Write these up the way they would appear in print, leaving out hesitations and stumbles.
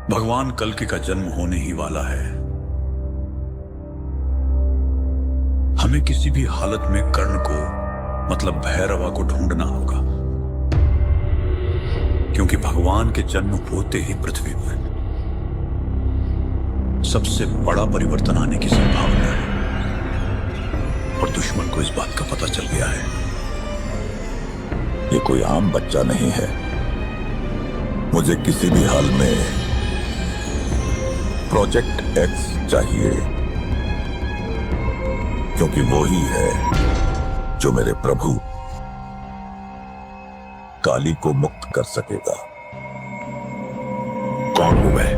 भगवान कल्कि का जन्म होने ही वाला है। हमें किसी भी हालत में कर्ण को मतलब भैरवा को ढूंढना होगा, क्योंकि भगवान के जन्म होते ही पृथ्वी पर सबसे बड़ा परिवर्तन आने की संभावना है। और दुश्मन को इस बात का पता चल गया है। ये कोई आम बच्चा नहीं है। मुझे किसी भी हाल में प्रोजेक्ट एक्स चाहिए, क्योंकि वो ही है जो मेरे प्रभु काली को मुक्त कर सकेगा। कौन हूं मैं?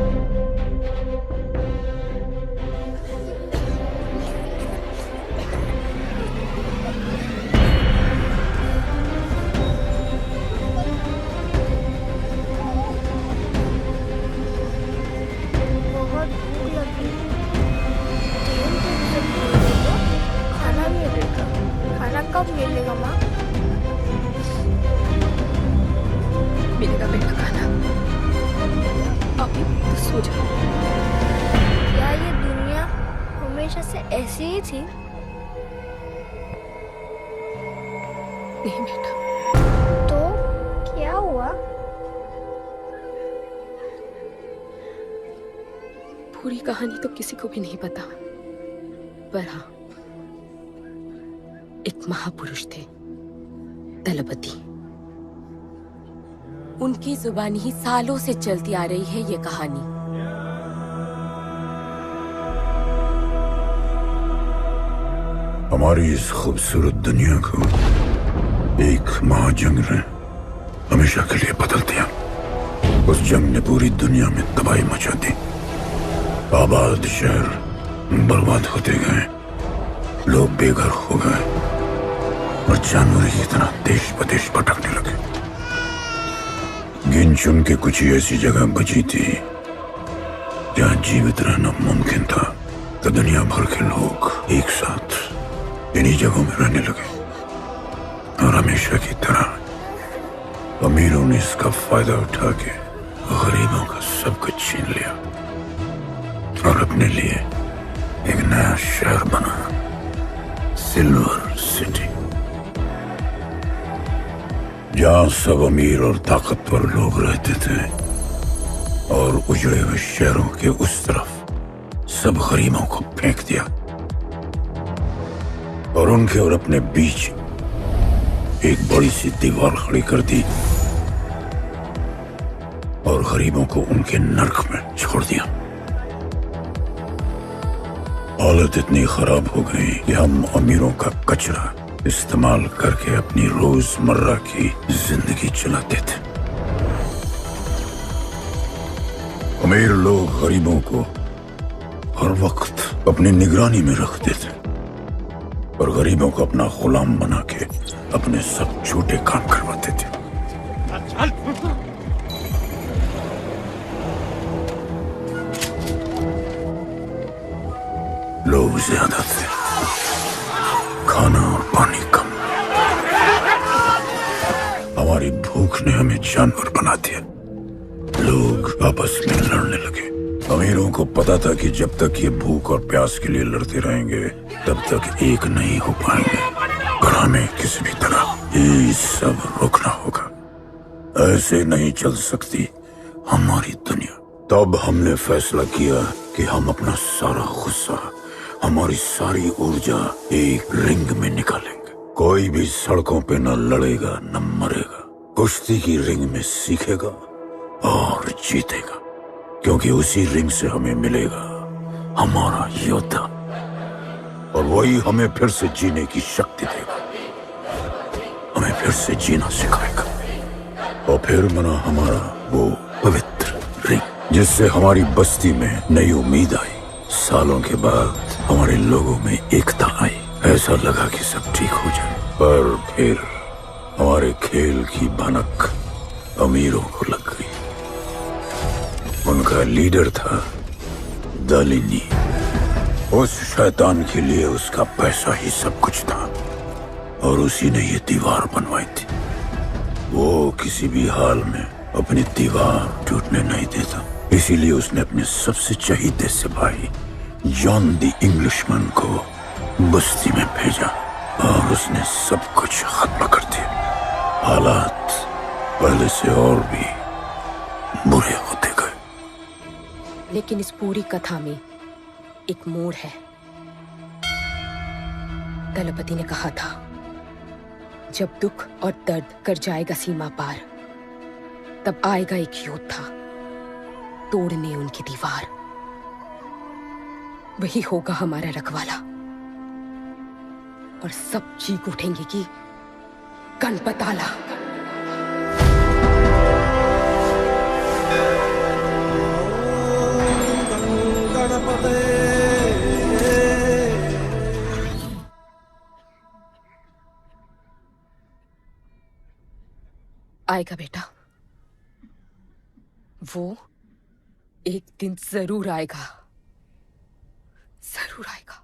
बहुत भूख लगी। ट्रेन तो जल्दी मिलेगा, खाना मिलेगा। खाना कब मिलेगा माँ? मिलेगा बेटा खाना। अभी तो सो जाओ। क्या ये दुनिया हमेशा से ऐसी ही थी? नहीं बेटा, तो क्या हुआ? पूरी कहानी तो किसी को भी नहीं पता, पर हाँ, एक महापुरुष थे, दलपति। उनकी जुबानी ही सालों से चलती आ रही है ये कहानी। हमारी इस खूबसूरत दुनिया को एक महाजंग ने हमेशा के लिए बदल दिया। उस जंग ने पूरी दुनिया में तबाही मचा दी। आबाद शहर बर्बाद होते गए, लोग बेघर हो गए और जानवर की तरह देश बदेश भटकने लगे। गिन चुन के कुछ ही ऐसी जगह बची थी जहां जीवित रहना मुमकिन था। तो दुनिया भर के लोग एक साथ इन्हीं जगहों में रहने लगे और हमेशा की तरह अमीरों ने इसका फायदा उठा के गरीबों का सब कुछ छीन लिया और अपने लिए एक नया शहर बना, सिल्वर सिटी, जहां सब अमीर और ताकतवर लोग रहते थे। और उजड़े हुए शहरों के उस तरफ सब गरीबों को फेंक दिया और उनके और अपने बीच एक बड़ी सी दीवार खड़ी कर दी और गरीबों को उनके नर्क में छोड़ दिया। हालत इतनी खराब हो गई कि हम अमीरों का कचरा इस्तेमाल करके अपनी रोजमर्रा की जिंदगी चलाते थे। अमीर लोग गरीबों को हर वक्त अपनी निगरानी में रखते थे और गरीबों को अपना गुलाम बना के अपने सब छोटे काम करवाते थे। लोग ज्यादा थे, खाना और पानी कम। हमारी भूख ने हमें जानवर बना दिया। लोग आपस में लड़ने लगे। अमीरों को पता था कि जब तक ये भूख और प्यास के लिए लड़ते रहेंगे तब तक एक नहीं हो पाएंगे, और हमें किसी भी तरह ये सब रोकना होगा। ऐसे नहीं चल सकती हमारी दुनिया। तब हमने फैसला किया कि हम अपना सारा गुस्सा, हमारी सारी ऊर्जा एक रिंग में निकालेंगे। कोई भी सड़कों पे न लड़ेगा न मरेगा, कुश्ती की रिंग में सीखेगा और जीतेगा, क्योंकि उसी रिंग से हमें मिलेगा हमारा योद्धा, और वही हमें फिर से जीने की शक्ति देगा, हमें फिर से जीना सिखाएगा। और फिर बना हमारा वो पवित्र रिंग, जिससे हमारी बस्ती में नई उम्मीद आई। सालों के बाद हमारे लोगों में एकता आई। ऐसा लगा कि सब ठीक हो जाए, पर फिर हमारे खेल की भनक अमीरों को लग गई। उनका लीडर था दालिनी। उस शैतान के लिए उसका पैसा ही सब कुछ था और उसी ने ये दीवार बनवाई थी। वो किसी भी हाल में अपनी दीवार टूटने नहीं देता, इसीलिए उसने अपने सबसे चहीते सिपाही जॉन द इंग्लिशमैन को बस्ती में भेजा और उसने सब कुछ खत्म कर दिया। हालात पहले से और भी बुरे होते गए। लेकिन इस पूरी कथा में एक मोड़ है। दलपति ने कहा था, जब दुख और दर्द कर जाएगा सीमा पार, तब आएगा एक योद्धा तोड़ने उनकी दीवार। वही होगा हमारा रखवाला और सब चीख उठेंगे कि गणपताला। आएगा बेटा, वो एक दिन जरूर आएगा, जरूर आएगा।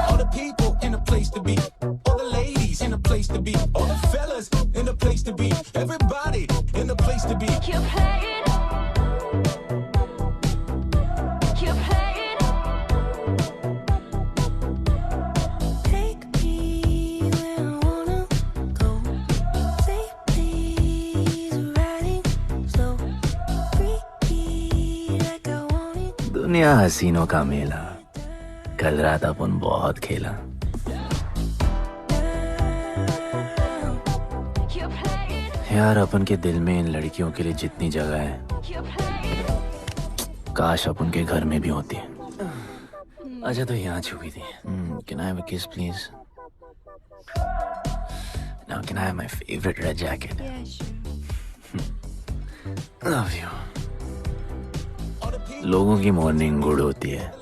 All the people in a place to be, all the ladies in a place to be, all the fellas in a place to be, everybody in a place to be. Keep playing. Keep playing. Take me where I wanna go. Say please, riding slow. Freaky like I want it. दुनिया हसीनों का मेला, कल रात अपन बहुत खेला। Keep playing. यार अपन के दिल में इन लड़कियों के लिए जितनी जगह है, Keep playing. काश अपन के घर में भी होती है। अच्छा तो यहाँ छुपी थी। Can I have a kiss please? Now can I have my favorite red jacket? Love you. लोगों की मॉर्निंग गुड होती है,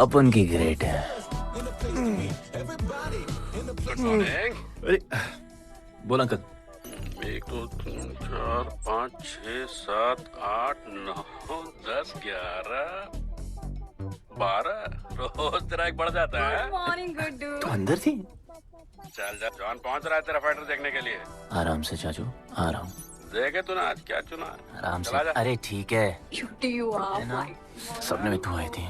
अपन की ग्रेट है। अरे बोला अंकल। 1 2 3 4 5 6 7 8 9 10 11 12 रोज तेरा एक बढ़ जाता है। तो अंदर थी। चल जा, जॉन पहुंच रहा है तेरा फाइटर देखने के लिए। आराम से चाचू, आराम। देखे तूने आज क्या चुना? आराम से। चला जा। अरे ठीक है। है ना? सपने में तू आई थी।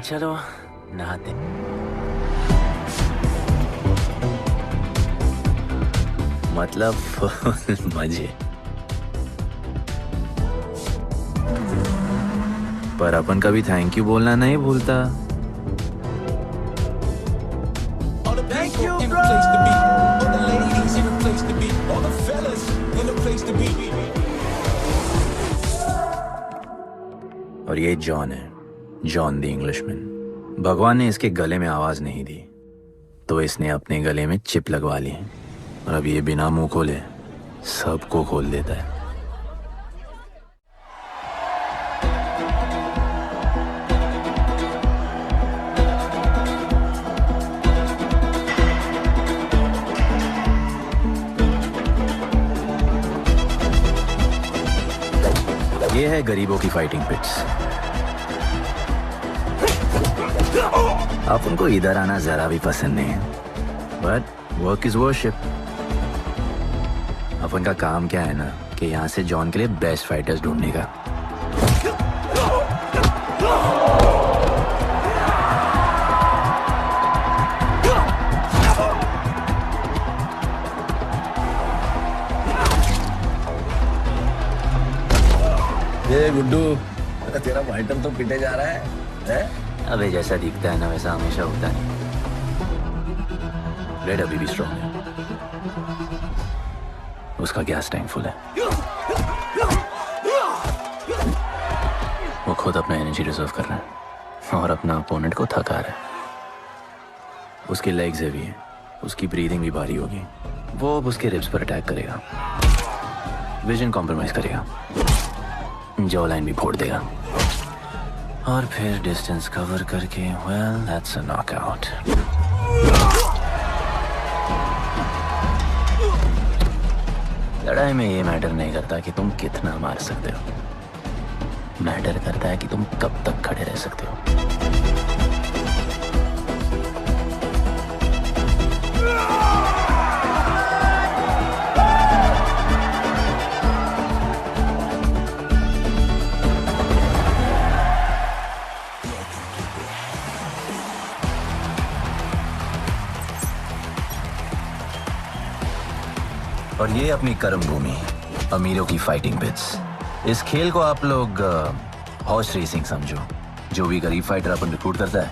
चलो नहाते। मतलब फुल मजे। पर अपन कभी थैंक यू बोलना नहीं भूलता। All the people in a place to be, all the ladies in a place to be, all the fellas in a place to be. और ये जॉन है, जॉन द इंग्लिशमैन। भगवान ने इसके गले में आवाज नहीं दी, तो इसने अपने गले में चिप लगवा ली और अब ये बिना मुंह खोले सबको खोल देता है। ये है गरीबों की फाइटिंग पिट्स। आप उनको इधर आना जरा भी पसंद नहीं है, बट वर्क इज वर्शिप। अपन का काम क्या है ना कि यहाँ से जॉन के लिए बेस्ट फाइटर्स ढूंढने का। ये गुड्डू, तेरा फाइटर तो पिटे जा रहा है? अबे जैसा दिखता है ना वैसा हमेशा होता नहीं। रेड अभी भी स्ट्रॉन्ग है, उसका गैस टैंक फुल है। वो खुद अपना एनर्जी रिजर्व कर रहा है और अपना अपोनेंट को थका रहा है। उसके लेग्स हेवी हैं, उसकी ब्रीदिंग भी भारी होगी। वो अब उसके रिब्स पर अटैक करेगा, विजन कॉम्प्रोमाइज करेगा, जॉ लाइन भी फोड़ देगा और फिर डिस्टेंस कवर करके वेल दैट्स अ नॉकआउट। लड़ाई में ये मैटर नहीं करता कि तुम कितना मार सकते हो, मैटर करता है कि तुम कब तक खड़े रह सकते हो। और ये अपनी कर्म भूमि, अमीरों की फाइटिंग पिट्स। इस खेल को आप लोग हॉर्स रेसिंग समझो। जो भी गरीब फाइटर अपन रिक्रूट करता है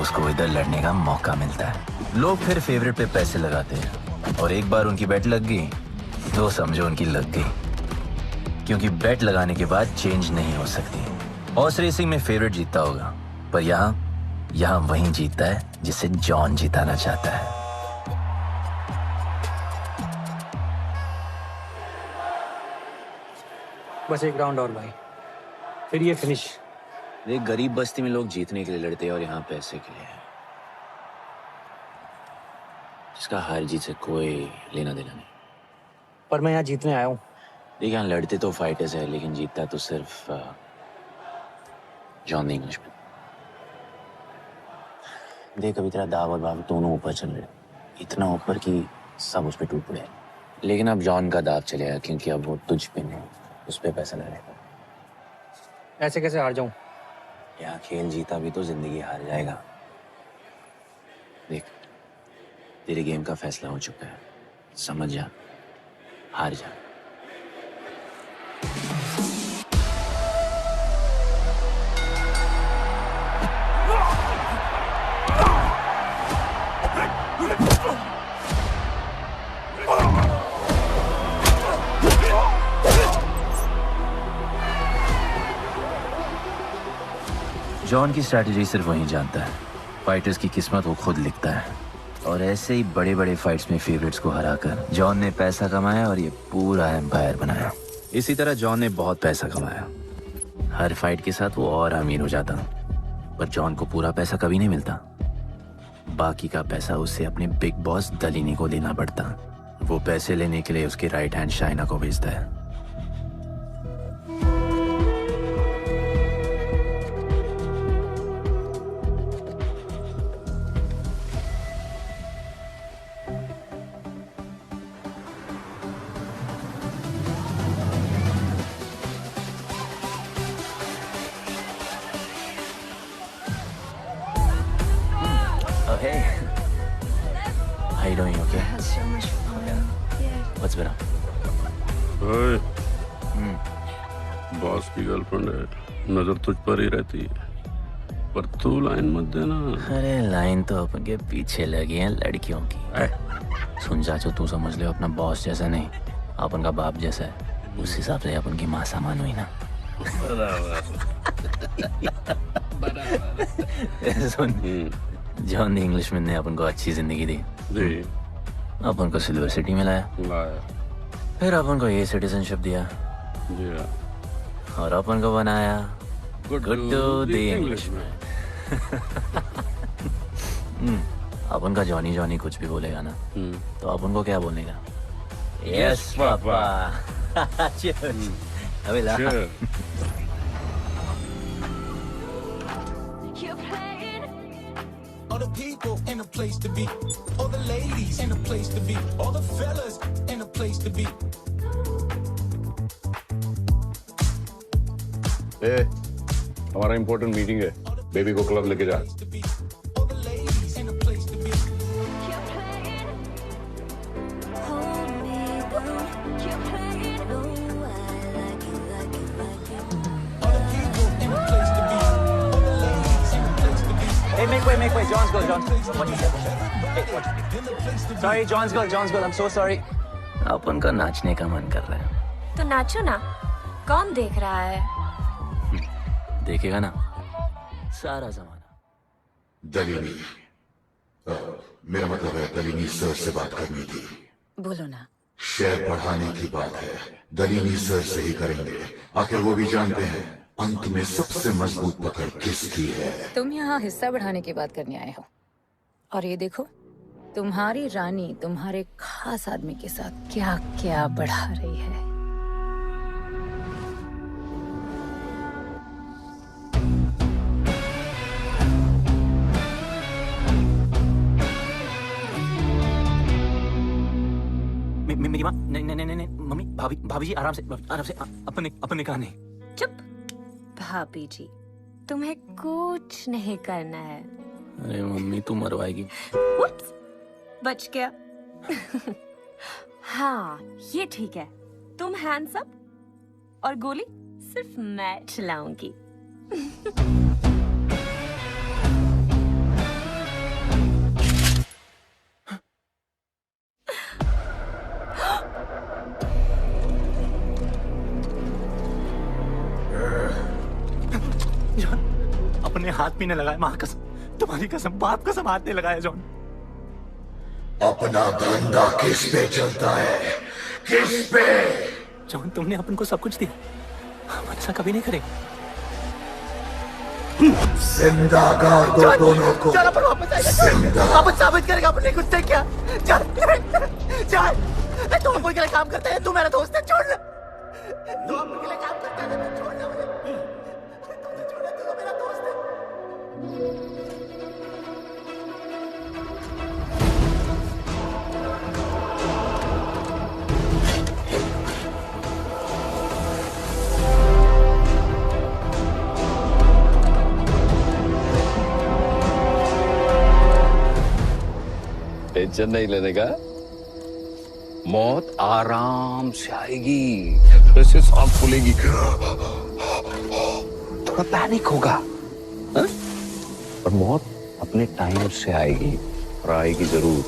उसको इधर लड़ने का मौका मिलता है। लोग फिर फेवरेट पे पैसे लगाते हैं और एक बार उनकी बेट लग गई तो समझो उनकी लग गई, क्योंकि बेट लगाने के बाद चेंज नहीं हो सकती। हॉर्स रेसिंग में फेवरेट जीतता होगा, पर यहाँ वही जीतता है जिसे जॉन जिताना चाहता है। बस एक राउंड और भाई, फिर ये फिनिश। एक गरीब बस्ती में लोग जीतने के लिए लड़ते हैं और यहाँ पैसे के लिए, जिसका हार जीत से कोई लेना देना नहीं। पर मैं यहाँ जीतने आया हूँ। देखिए, यहाँ लड़ते तो फाइटर्स है, लेकिन जीतता तो सिर्फ जॉन द इंग्लिशमैन। देख, अभी तेरा दाव और बाव दोनों ऊपर चल रहे, इतना ऊपर कि सब उस पर टूट पड़े। लेकिन अब जॉन का दाव चलेगा, क्योंकि अब वो तुझ पे नहीं, उस पे पैसा लगेगा। ऐसे कैसे हार जाऊं? यहाँ खेल जीता भी तो जिंदगी हार जाएगा। देख, तेरे गेम का फैसला हो चुका है, समझ जा, हार जा। जॉन की स्ट्रैटेजी सिर्फ वही जानता है। फाइटर्स की किस्मत वो खुद लिखता है, और ऐसे ही बड़े बड़े फाइट्स में फेवरेट्स को हराकर जॉन ने पैसा कमाया और ये पूरा एम्पायर बनाया। इसी तरह जॉन ने बहुत पैसा कमाया। हर फाइट के साथ वो और अमीर हो जाता, पर जॉन को पूरा पैसा कभी नहीं मिलता। बाकी का पैसा उसे अपने बिग बॉस दलीनी को देना पड़ता। वो पैसे लेने के लिए उसके राइट हैंड शाइना को भेजता है। Oh, hey. How you doing? Okay? So much fun. Yeah. What's been up? ओए, बॉस की गर्लफ्रेंड है, नजर तुझ पर ही रहती है, पर तू लाइन मत देना। अरे लाइन तो अपन के पीछे लगी है लड़कियों की। सुन चाचो, तू समझ ले अपना बॉस जैसा नहीं, अपन का बाप जैसा है। उस हिसाब से अपन की माँ सामान हुई ना। सुन, जॉन द इंग्लिशमैन ने अपन को अच्छी जिंदगी दी, अपन को सिल्वर सिटी में लाया, फिर अपन को ये सिटीजनशिप दिया, और अपन को बनाया गुड्डू द इंग्लिशमैन। अपन का जॉनी जॉनी कुछ भी बोलेगा ना, तो अपन को क्या बोलने का? Yes papa. अबे ला। You're playing. All the people in a place to be, all the ladies in a place to be, all the fellas in a place to be. हमारा इम्पोर्टेंट मीटिंग है, बेबी को club लेके जा। All the ladies in a place to be. You're playing. Hold me down. You're playing. Oh, I like you, like you, like you. All the people in a place to be, all the ladies in a place to be. Hey, make way. John's girl. What you said? Hey, what? Sorry, John's girl. I'm so sorry. अपन का नाचने का मन कर रहा है। तो नाचो ना, कौन देख रहा है? देखेगा ना सारा जमाना। दलीनी, मेरा मतलब है दलीनी सर से बात करनी थी। बोलो ना। शेयर बढ़ाने की बात है, दलीनी सर से ही करेंगे। आखिर वो भी जानते हैं अंत में सबसे मजबूत पकड़ किसकी है। तुम यहाँ हिस्सा बढ़ाने की बात करने आए हो, और ये देखो तुम्हारी रानी तुम्हारे खास आदमी के साथ क्या क्या बढ़ा रही है। रीमा नहीं नहीं नहीं नहीं मम्मी भाभी भाभी जी आराम से अपने कहा नहीं। चुप। भाभी जी, तुम्हें कुछ नहीं करना है। अरे मम्मी तू मरवाएगी। Oops, बच गया। हाँ ये ठीक है, तुम हैंड्स अप और गोली सिर्फ मैं चलाऊंगी। जॉन अपने हाथ भी नहीं लगाया, माँ कसम, तुम्हारी कसम, बाप कसम हाथ नहीं लगाया जॉन। अपना धंधा किस पे चलता है, किस पे? जॉन तुमने अपन को सब कुछ दिया, हम ऐसा कभी नहीं करेंगे। जिंदा गाड़ दो दोनों को। चल अपन वापस आएगा, अपन साबित करेगा अपने खुद से क्या। चल चल, तुम कोई के लिए काम करते हैं, तू मेरा दोस्त है, छोड़ ले। तू अपन के लिए काम करता है, तो छोड़ ले मुझे। तुझे छोड़, तू तो मेरा दोस्त है। टेंशन नहीं लेने का, मौत आराम से आएगी, जैसे सांप फूलेगी, थोड़ा पैनिक होगा हा? पर मौत अपने टाइम से आएगी और आएगी जरूर।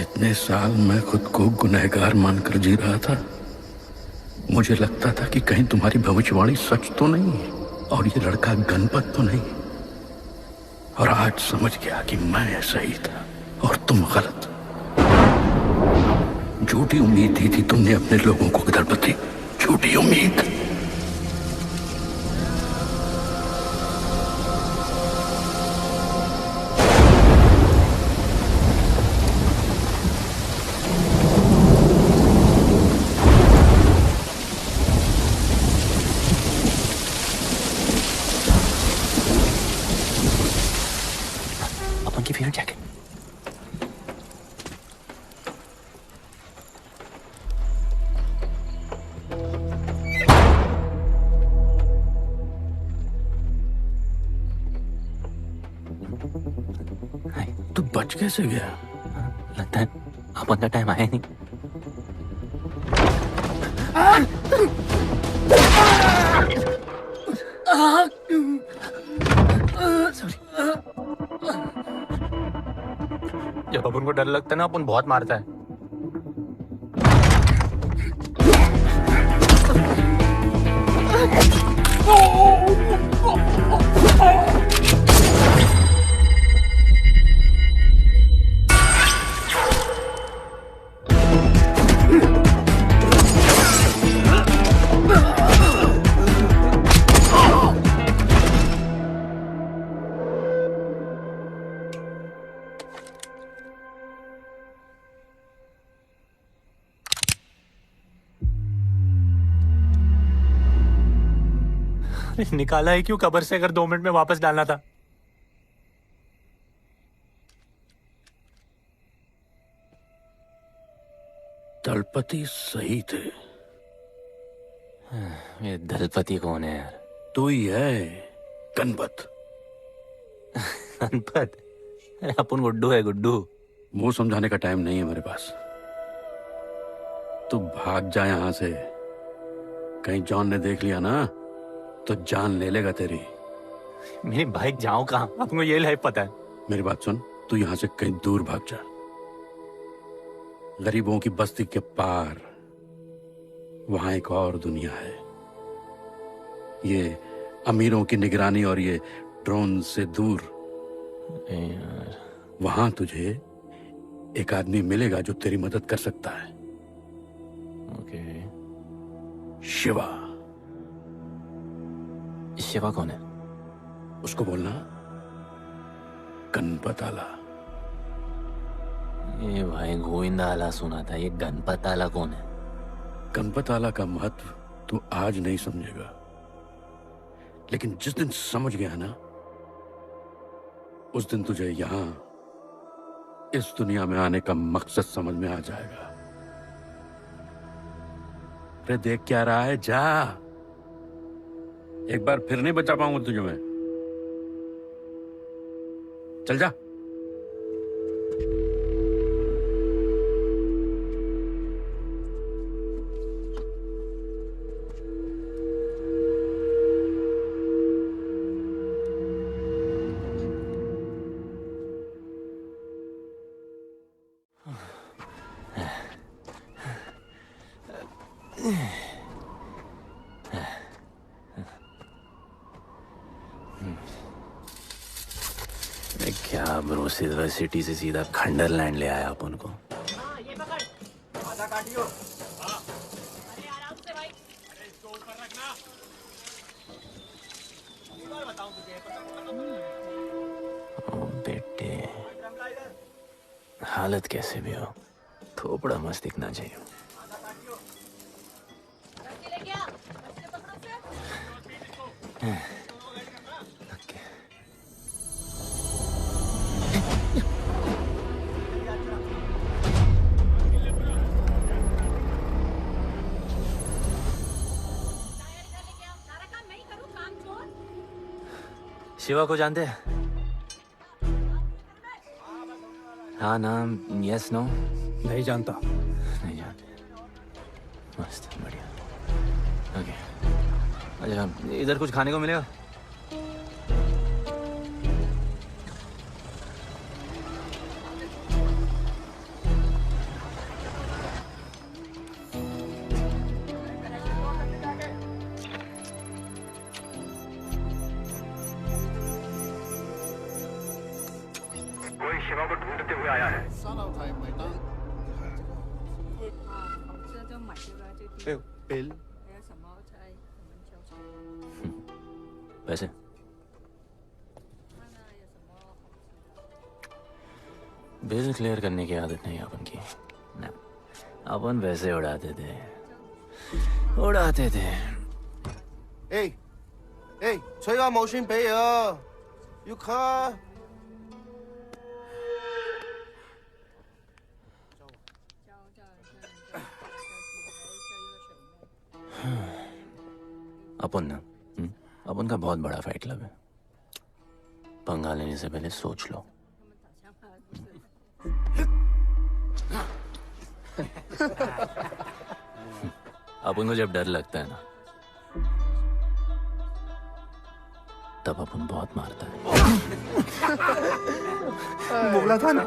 इतने साल मैं खुद को गुनहगार मानकर जी रहा था। मुझे लगता था कि कहीं तुम्हारी भविष्यवाणी सच तो नहीं है और ये लड़का गणपत तो नहीं। और आज समझ गया कि मैं सही था और तुम गलत। झूठी उम्मीद दी थी तुमने अपने लोगों को दलपति, झूठी उम्मीद। अपन की फेवरेट जैकेट। तू बच कैसे गया? लगता है अपन का टाइम आया नहीं। जब अपन को डर लगता है ना, अपन बहुत मारता है। निकाला है क्यों कब्र से, अगर 2 मिनट में वापस डालना था। दलपति सही थे। ये दलपति कौन है यार? तू ही है, गणपत। गणपत? अरे अपन गुड्डू है, गुड्डू। मुंह समझाने का टाइम नहीं है मेरे पास। तू भाग जा यहां से। कहीं जॉन ने देख लिया ना तो जान ले लेगा तेरी। मेरी बाइक जाऊं कहाँ? आपको ये लाइफ पता है। मेरी बात सुन, तू यहां से कहीं दूर भाग जा। गरीबों की बस्ती के पार वहां एक और दुनिया है। ये अमीरों की निगरानी और ये ड्रोन से दूर। यार वहां तुझे एक आदमी मिलेगा जो तेरी मदद कर सकता है। ओके। शिवा। शिवा कौन है? उसको बोलना गणपत आला। ये भाई गोविंदा आला सुना था, ये गणपत आला कौन है? गणपत आला का महत्व तू आज नहीं समझेगा, लेकिन जिस दिन समझ गया ना, उस दिन तुझे यहां इस दुनिया में आने का मकसद समझ में आ जाएगा। अरे देख क्या रहा है, जा। एक बार फिर नहीं बचा पाऊंगा तुझे मैं। चल जा। क्या ब्रो, सिटी से सीधा खंडरलैंड ले आया अपन को। ओ बेटे, हालत कैसे भी हो, थोपड़ा मस्त दिखना चाहिए। शिवा को जानते हैं? हाँ, नाम यस नो? नहीं जानता। नहीं जानते। मस्त, बढ़िया। ओके, अच्छा इधर कुछ खाने को मिलेगा? शिवा को ढूंढते हुए आया है। बिल पैसे? बिल क्लियर करने की आदत नहीं अपन की ना, अपन वैसे उड़ाते थे।吹下冇錢俾啊，要卡。 अपन ना, अपन का बहुत बड़ा फाइट क्लब है। पंगा लेने से पहले सोच लो। अपन को जब डर लगता है ना, तब अपन बहुत मारता है। बोला था ना।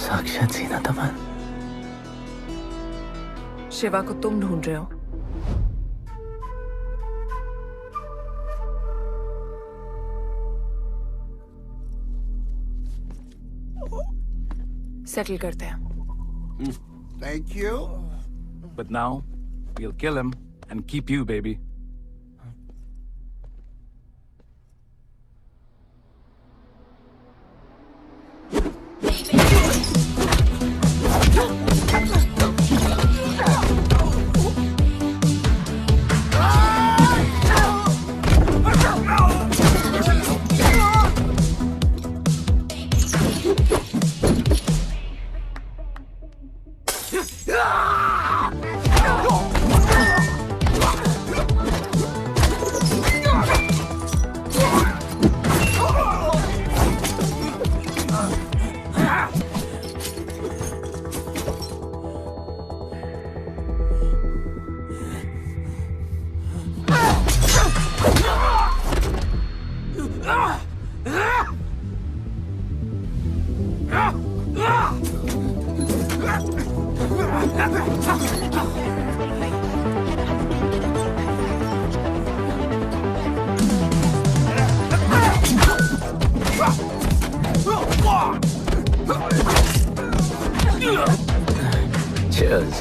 साक्षात सीना तमन। शिवा को तुम ढूंढ रहे हो? सेटल करते हैं। Thank you. But now we'll kill him and keep you, baby. Cheers.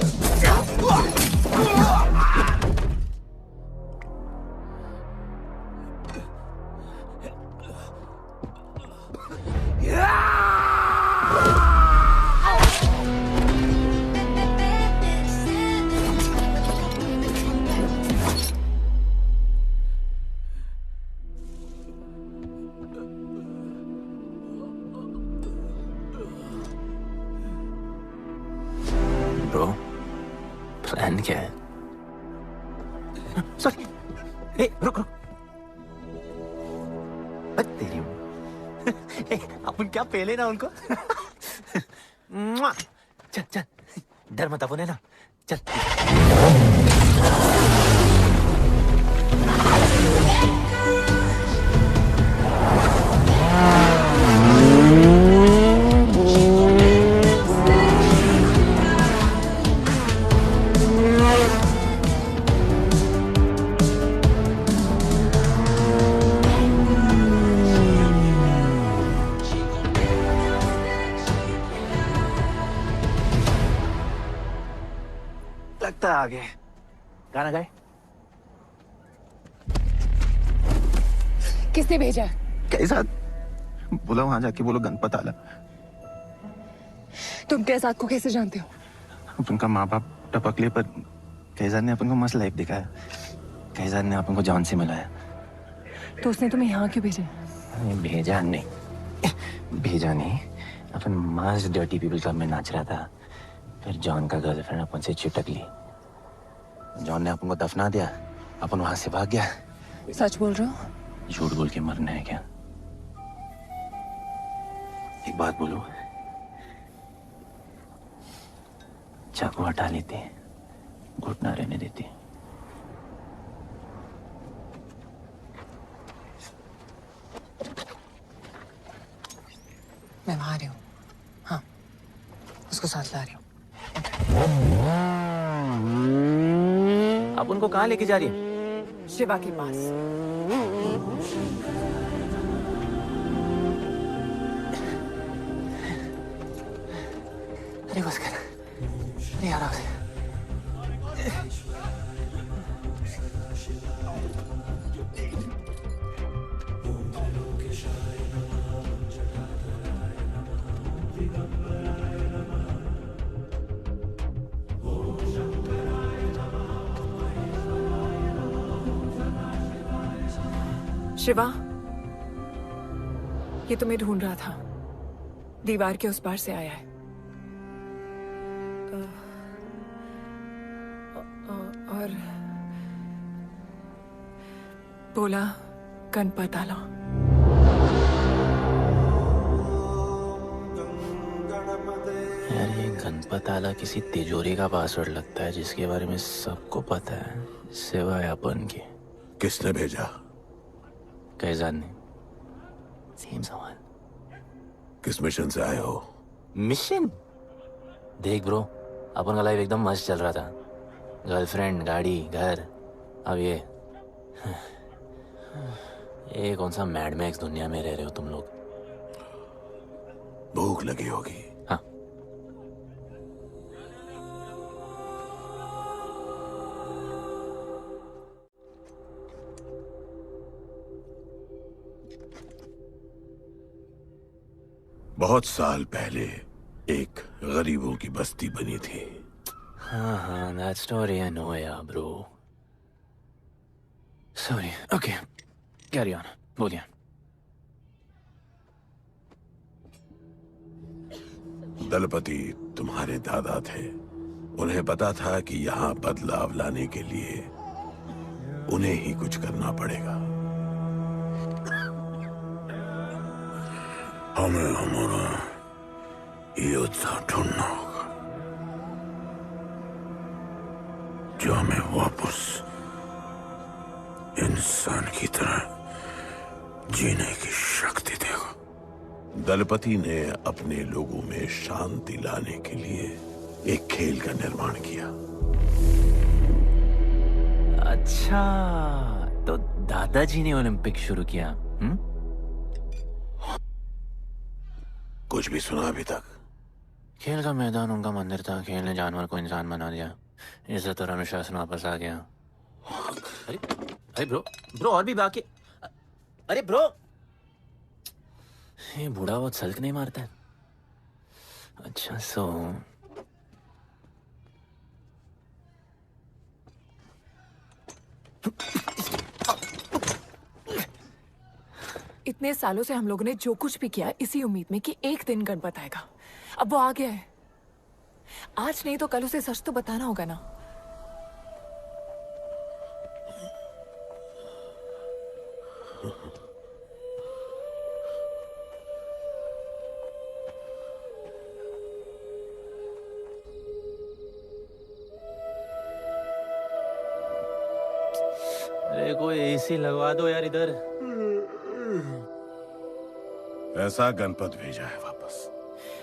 Bro, plan क्या है? सॉरी, रुक रुक। तेरी अपन क्या पहले ना उनको। चल चल, डर मत अपन है ना, चल। लगता आ गए। गाना गाए? किसने भेजा? कैसा? बोला वहां जाके बोलो गणपत आला। तुम कैसाद को कैसे जानते हो? उनका माँ बाप टपकले पर कैसाद ने अपन को मस्त लाइफ दिखाया। कैसाद ने अपन को जॉन से मिलाया। तो उसने तुम्हें यहाँ क्यों भेजा? भेजा नहीं, अपन मस्त डर्टी पीपल क्लब में नाच रहा था। फिर जॉन का गर्लफ्रेंड अपन से चिपक ली। जॉन ने अपन को दफना दिया, अपन वहां से भाग गया। सच बोल रहे हो? झूठ बोल के मरना है क्या? एक बात बोलूं, चाकू हटा लेते, घुटना रहने देते। मैं वहां आ रही हूँ। हाँ, उसको साथ ला रही हूँ। आप उनको कहाँ लेके जा रही है? शिवा के पास। अरे बस कर, अरे आराम से। शिवा, ये तुम्हें ढूंढ रहा था। दीवार के उस पार से आया है। और बोला गणपत आला। यार ये गणपत आला किसी तिजोरी का पासवर्ड लगता है जिसके बारे में सबको पता है सिवाय अपन के। किसने भेजा? कैसाद ने। सेम सवाल। किस मिशन से आए हो? मिशन? देख ब्रो, अपन का लाइफ एकदम मस्त चल रहा था। गर्लफ्रेंड, गाड़ी, घर। अब ये कौन सा मैड मैक्स दुनिया में रह रहे हो तुम लोग। भूख लगी होगी। हाँ, बहुत साल पहले एक गरीबों की बस्ती बनी थी। हाँ, that story I know, yeah, bro. Sorry. Okay, carry on. बोलिए। दलपति तुम्हारे दादा थे। उन्हें पता था कि यहाँ बदलाव लाने के लिए उन्हें ही कुछ करना पड़ेगा। हमें हमारा योद्धा ढूंढना होगा जो हमें वापस इंसान की तरह जीने की शक्ति देगा। दलपति ने अपने लोगों में शांति लाने के लिए एक खेल का निर्माण किया। अच्छा, तो दादाजी ने ओलंपिक शुरू किया। कुछ भी सुना अभी तक? खेल का मैदान उनका मंदिर था, खेल ने जानवर को इंसान बना दिया, इज्जत और अनुशासन वापस आ गया। अरे अरे ब्रो और भी बाकी। अरे ब्रो, ये बूढ़ा बहुत सल्क नहीं मारता है। अच्छा सो इतने सालों से हम लोगों ने जो कुछ भी किया इसी उम्मीद में कि एक दिन गणपत आएगा। अब वो आ गया है। आज नहीं तो कल उसे सच तो बताना होगा ना। अरे कोई एसी लगवा दो यार इधर। ऐसा गणपत भेजा है वापस।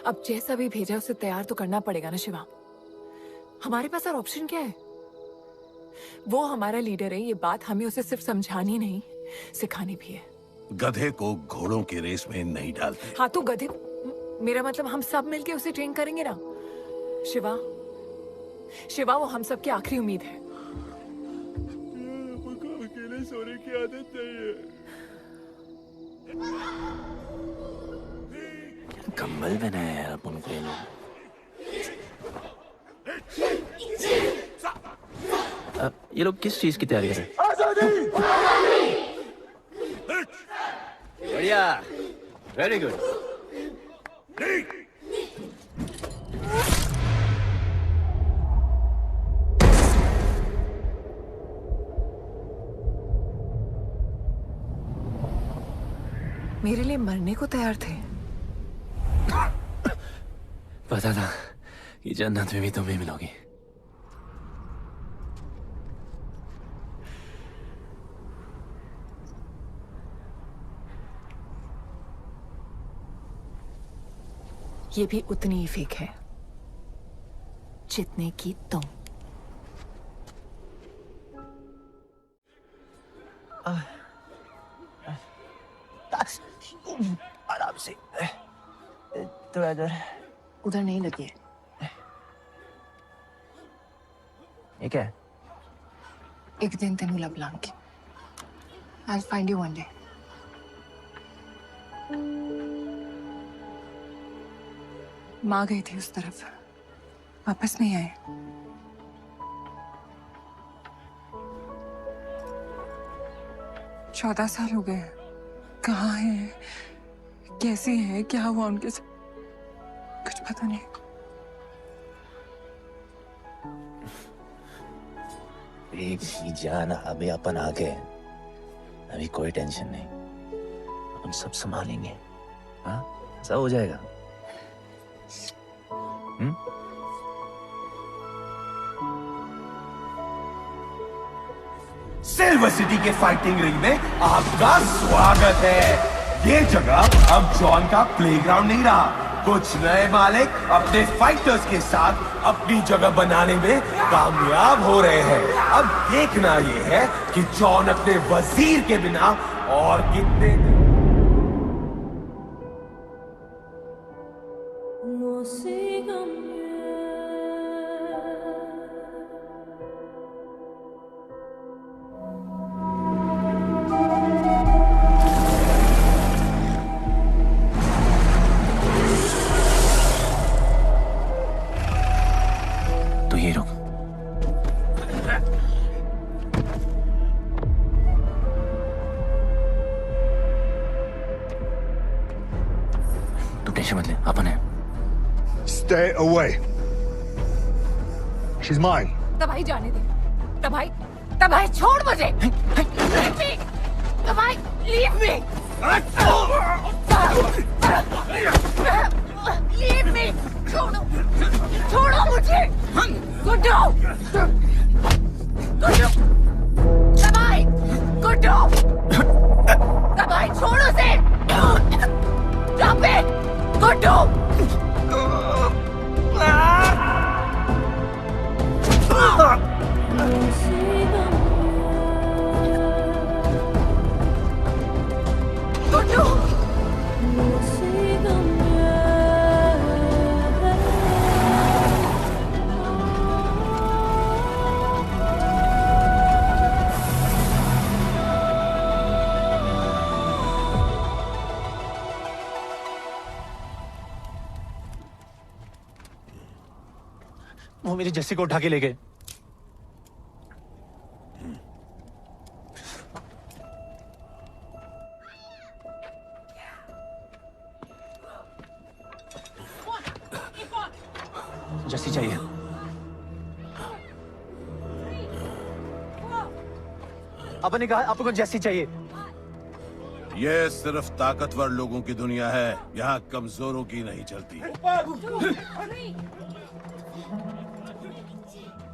अब जैसा भी भेजा उसे तैयार तो करना पड़ेगा ना शिवा। हमारे पास और ऑप्शन क्या है? वो हमारा लीडर है, ये बात हमें उसे सिर्फ समझानी नहीं सिखानी भी है। गधे को घोड़ों की रेस में नहीं डालते। हाँ तो गधे, मेरा मतलब हम सब मिलके उसे ट्रेन करेंगे ना। शिवा, शिवा वो हम सब की आखिरी उम्मीद है। मुझको अकेले सोने की आदत नहीं है। कंबल बनाया यार अपन को ये लोग। अब ये लोग किस चीज की तैयारी कर रहे हैं? बढ़िया, वेरी गुड। मेरे लिए मरने को तैयार थे। पता था कि जन्नत में भी तुम ही मिलोगी। ये भी उतनी ही फेक है जितने की तुम। आराम से, थोड़ा इधर। उधर नहीं लगी है। ये क्या है? एक दिन तेनू लब Langi. I'll find you one day. माँ गई थी उस तरफ, वापस नहीं आए। चौदह साल हो गए। कहाँ हैं, कैसे हैं, क्या हुआ उनके साथ, कुछ पता नहीं। बेबी जान, अभी अपन आ गए, अभी कोई टेंशन नहीं, अपन सब संभालेंगे। हाँ सब हो जाएगा। सिल्वर सिटी के फाइटिंग रिंग में आपका स्वागत है। ये जगह अब जॉन का प्लेग्राउंड नहीं रहा। कुछ नए मालिक अपने फाइटर्स के साथ अपनी जगह बनाने में कामयाब हो रहे हैं। अब देखना ये है कि जॉन अपने वजीर के बिना और कितने तो ये रुक। तू टेंशन मत ले, अपन है। Stay away. She's mine. तबाही जाने दे। तबाही, तबाही छोड़ मुझे। तबाही, leave me. Leave me. छोड़ो, छोड़ो मुझे। गुड्डू, गुड्डू, तबाही, गुड्डू, तबाही छोड़ो से। Stop it, Guddu. गुड्डू, वो मेरी जस्सी को उठा के ले गए। जस्सी चाहिए। अपन ने कहा आपको जस्सी चाहिए। ये सिर्फ ताकतवर लोगों की दुनिया है, यहाँ कमजोरों की नहीं चलती।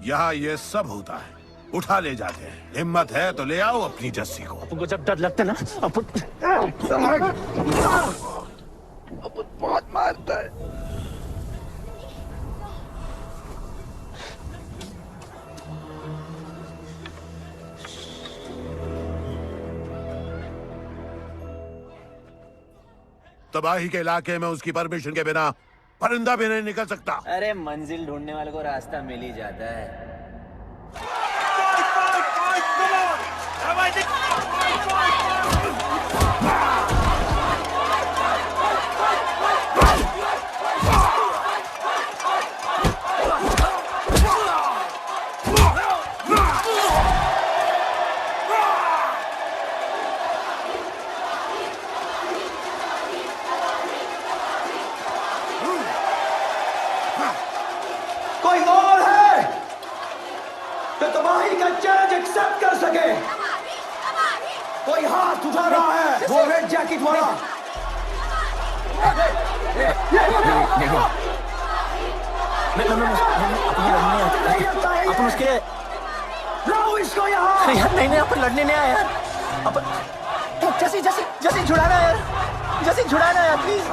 यहाँ ये सब होता है, उठा ले जाते हैं। हिम्मत है तो ले आओ अपनी जस्सी को। अपन को जब डर लगता है ना, अपन बहुत मारता है। तबाही के इलाके में उसकी परमिशन के बिना परिंदा भी नहीं निकल सकता। अरे मंजिल ढूंढने वाले को रास्ता मिल ही जाता है। कोई और है तो तबाही का चैलेंज एक्सेप्ट कर सके? कोई हाथ उठा रहा है? वो रेड जैकेट वाला। अपन उसके लाओ इसको यहाँ। यार नहीं अपन लड़ने नहीं आया यार। अपन जैसी जैसी जैसी छुड़ाना यार, जैसी छुड़ाना यार प्लीज।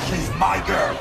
She's my girl.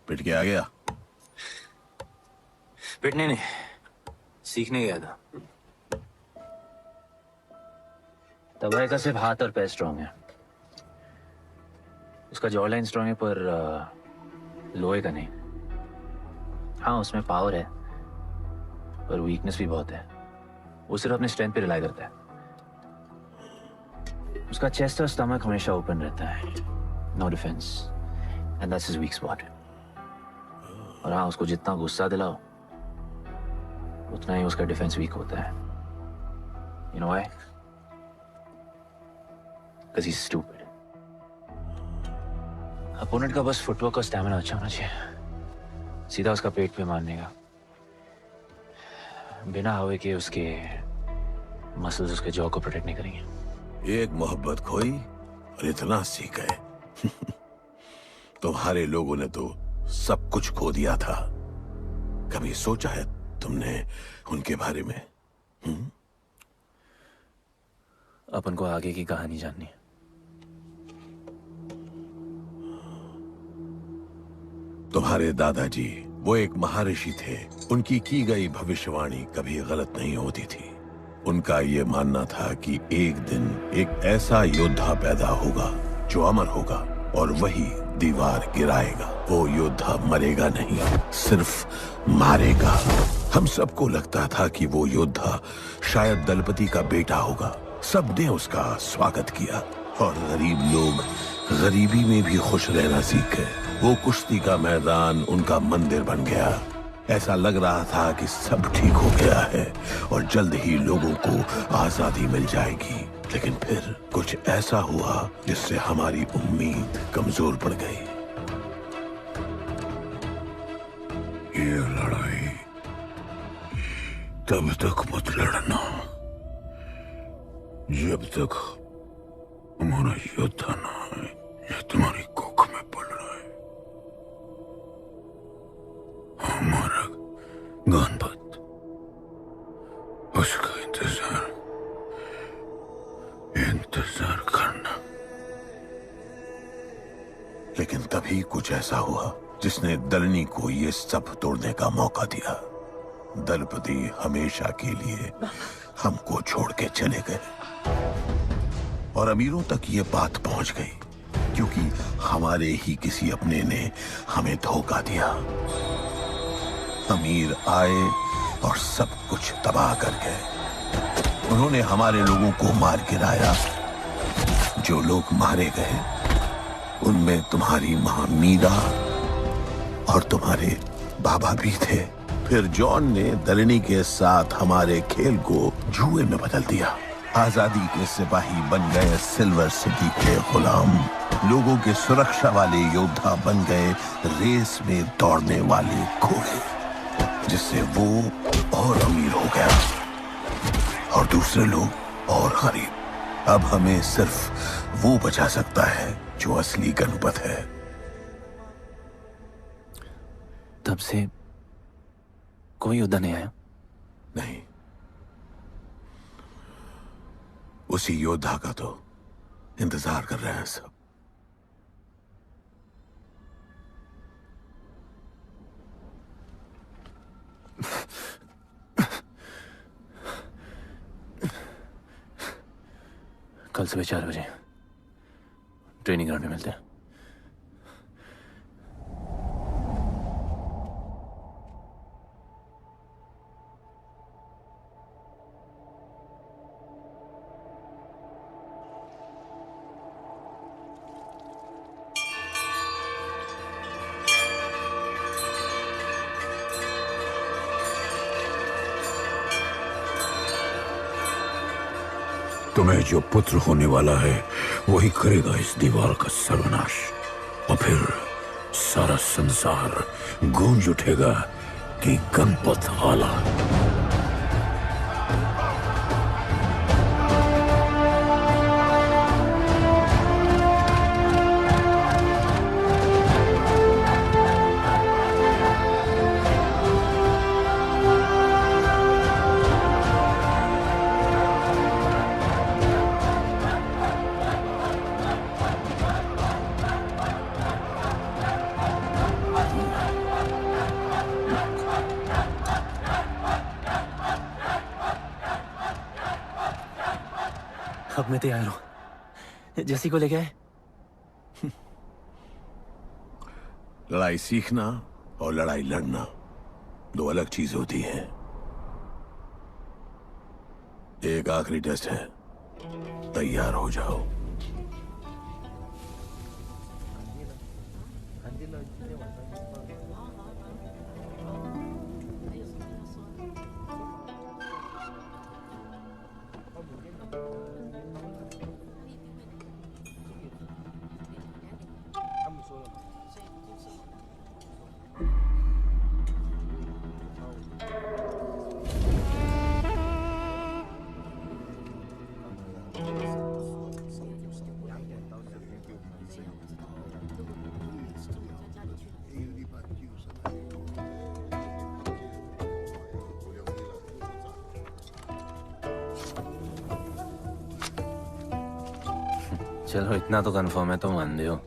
पिट के आ गया? पिटने नहीं, सीखने गया था। तबाही का सिर्फ हाथ और पैर स्ट्रांग है। उसका जॉ लाइन स्ट्रांग है पर लोहे का नहीं। हाँ उसमें पावर है पर वीकनेस भी बहुत है। वो सिर्फ अपने स्ट्रेंथ पे रिलाई करता है। उसका चेस्ट और स्टमक हमेशा ओपन रहता है। No defence and that's his weak spot. और हाँ उसको जितना गुस्सा दिलाओ उतना ही उसका डिफेंस वीक होता है। You know why? Because he's stupid. Opponent का बस फुटवर्क और स्टैमिना अच्छा होना चाहिए। सीधा उसका पेट पे मारने का, बिना हवा के उसके मसल्स उसके जॉ को प्रोटेक्ट नहीं करेंगे। एक मोहब्बत खोई और इतना सीख गए। तुम्हारे लोगों ने तो सब कुछ खो दिया था। कभी सोचा है तुमने उनके बारे में? अपन को आगे की कहानी जाननी है। तुम्हारे दादाजी वो एक महर्षि थे। उनकी की गई भविष्यवाणी कभी गलत नहीं होती थी। उनका ये मानना था कि एक दिन एक ऐसा योद्धा पैदा होगा जो अमर होगा और वही दीवार गिराएगा। वो योद्धा मरेगा नहीं, सिर्फ मारेगा। हम सबको लगता था कि वो योद्धा शायद दलपति का बेटा होगा। सबने उसका स्वागत किया और गरीब लोग गरीबी में भी खुश रहना सीख गए। वो कुश्ती का मैदान उनका मंदिर बन गया। ऐसा लग रहा था कि सब ठीक हो गया है और जल्द ही लोगों को आजादी मिल जाएगी। लेकिन फिर कुछ ऐसा हुआ जिससे हमारी उम्मीद कमजोर पड़ गई। ये लड़ाई तब तक मत लड़ना जब तक हमारा योद्धा ना आए या तुम्हारी कोख में पड़ रहा है। हमारा गणपत, उसका इंतजार करना। लेकिन तभी कुछ ऐसा हुआ जिसने दलनी को ये सब तोड़ने का मौका दिया। दलपति हमेशा के लिए हमको छोड़ के चले गए और अमीरों तक ये बात पहुंच गई क्योंकि हमारे ही किसी अपने ने हमें धोखा दिया। अमीर आए और सब कुछ तबाह कर गए। उन्होंने हमारे लोगों को मार गिराया। जो लोग मारे गए उनमें तुम्हारी मां मीरा और तुम्हारे बाबा भी थे। फिर जॉन ने दलनी के साथ हमारे खेल को जुए में बदल दिया। आजादी के सिपाही बन गए सिल्वर सिटी के गुलाम। लोगों के सुरक्षा वाले योद्धा बन गए रेस में दौड़ने वाले घोड़े, जिससे वो और अमीर हो गया और दूसरे लोग और गरीब। अब हमें सिर्फ वो बचा सकता है जो असली गणपत है। तब से कोई योद्धा नहीं आया? नहीं, उसी योद्धा का तो इंतजार कर रहे हैं सब। कल सुबह 4 बजे ट्रेनिंग ग्राउंड में मिलते हैं। तुम्हें जो पुत्र होने वाला है वही करेगा इस दीवार का सर्वनाश। और फिर सारा संसार गूंज उठेगा कि गणपत आला। अब मैं तैयार हूं। जैसी को ले गए। लड़ाई सीखना और लड़ाई लड़ना दो अलग चीज होती हैं। एक आखिरी टेस्ट है, तैयार हो जाओ। चलो इतना तो कंफर्म है तो मान दो।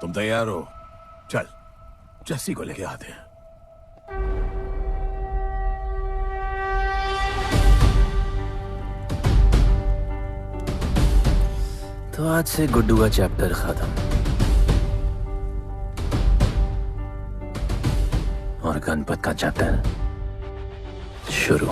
तुम तैयार हो? चल जस्सी को लेके आते हैं। तो आज से गुड्डू का चैप्टर खत्म और गणपत का चैप्टर शुरू।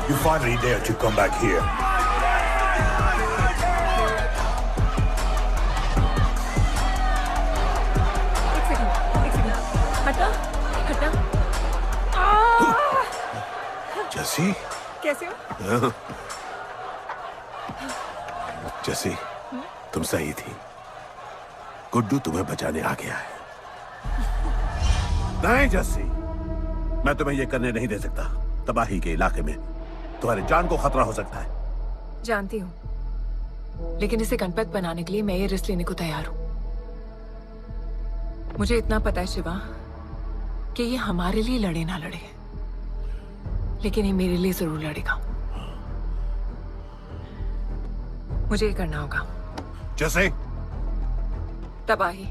You finally dare to come back here. हटा हटा। जस्सी कैसे हो? जस्सी तुम सही थी। गुड्डू तुम्हें बचाने आ गया है। नहीं जस्सी, मैं तुम्हें यह करने नहीं दे सकता। तबाही के इलाके में तुम्हारी जान को खतरा हो सकता है। जानती हूँ, लेकिन इसे गणपत बनाने के लिए मैं ये रिस्क लेने को तैयार हूं। मुझे इतना पता है शिवा कि ये हमारे लिए लड़े ना लड़े, लेकिन ये मेरे लिए जरूर लड़ेगा। मुझे ये करना होगा। जैसे तबाही,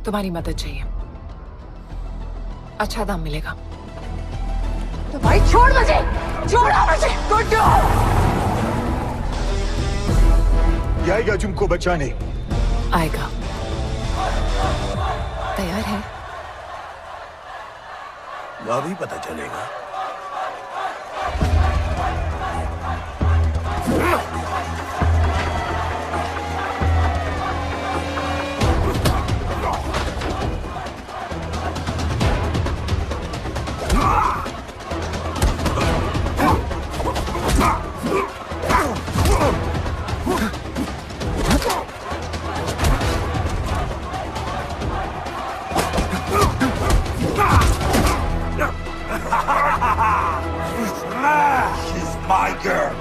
तुम्हारी मदद चाहिए। अच्छा दाम मिलेगा। तो भाई छोड़ मुझे, छोड़ो मुझे, गुड्डू। ये आएगा तुमको बचाने। आएगा। तैयार है? अभी पता चलेगा। She's my girl.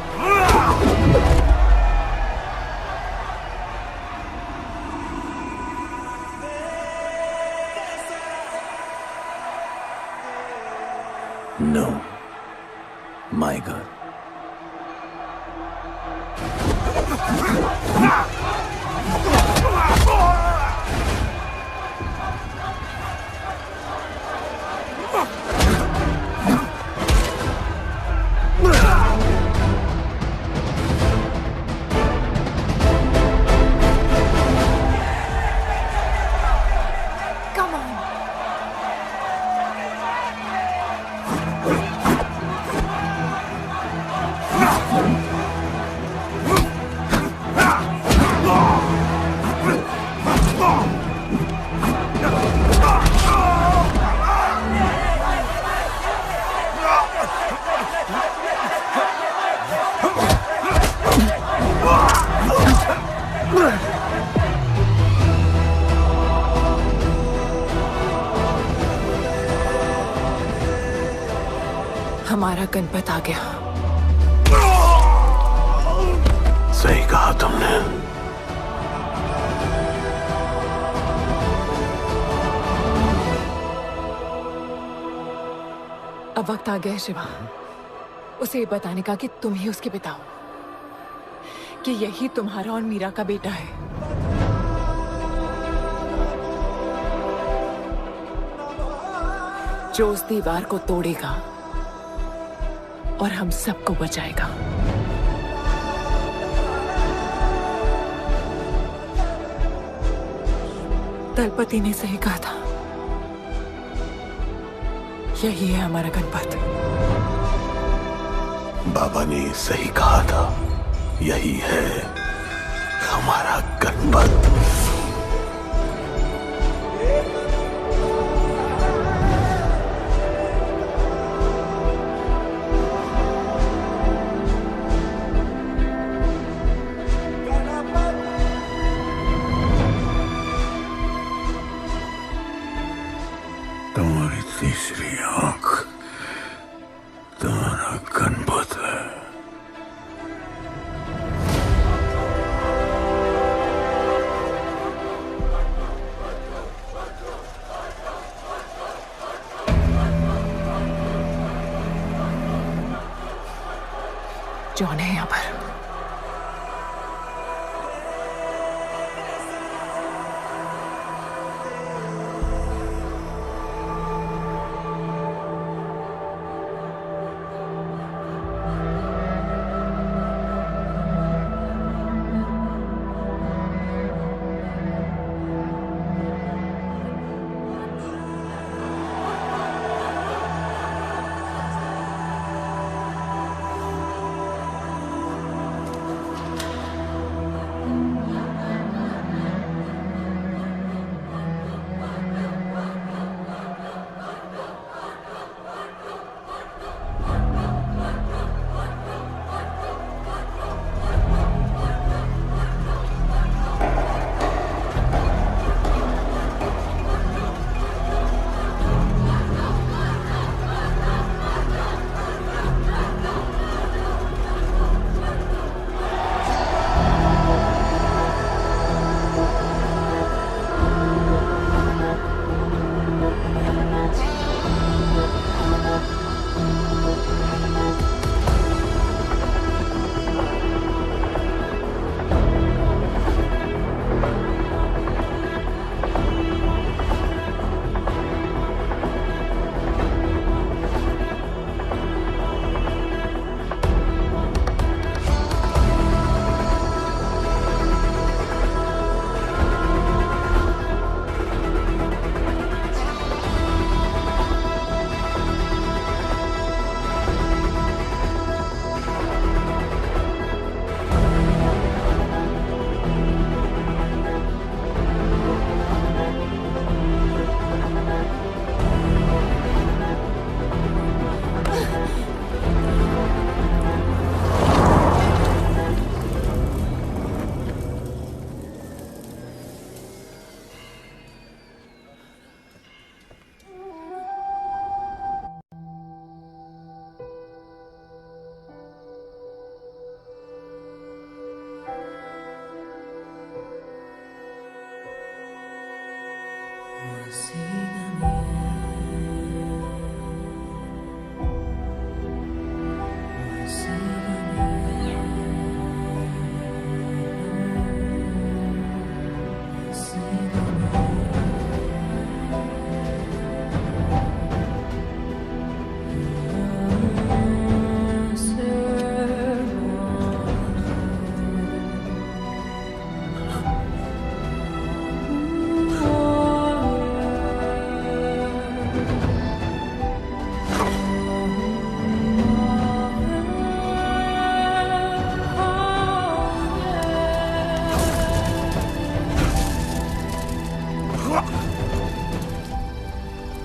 No, my girl. Come on. हमारा गणपत आ गया। सही कहा तुमने। अब वक्त आ गया है शिवा, उसे ये बताने का कि तुम ही उसके पिता हो, कि यही तुम्हारा और मीरा का बेटा है। जो उस दीवार को तोड़ेगा और हम सबको बचाएगा। दलपति ने सही कहा था, यही है हमारा गणपत। बाबा ने सही कहा था, यही है हमारा गणपत। तुम्हारी तीसरी आंख तुम्हारा गणपत है। जॉन है यहाँ पर।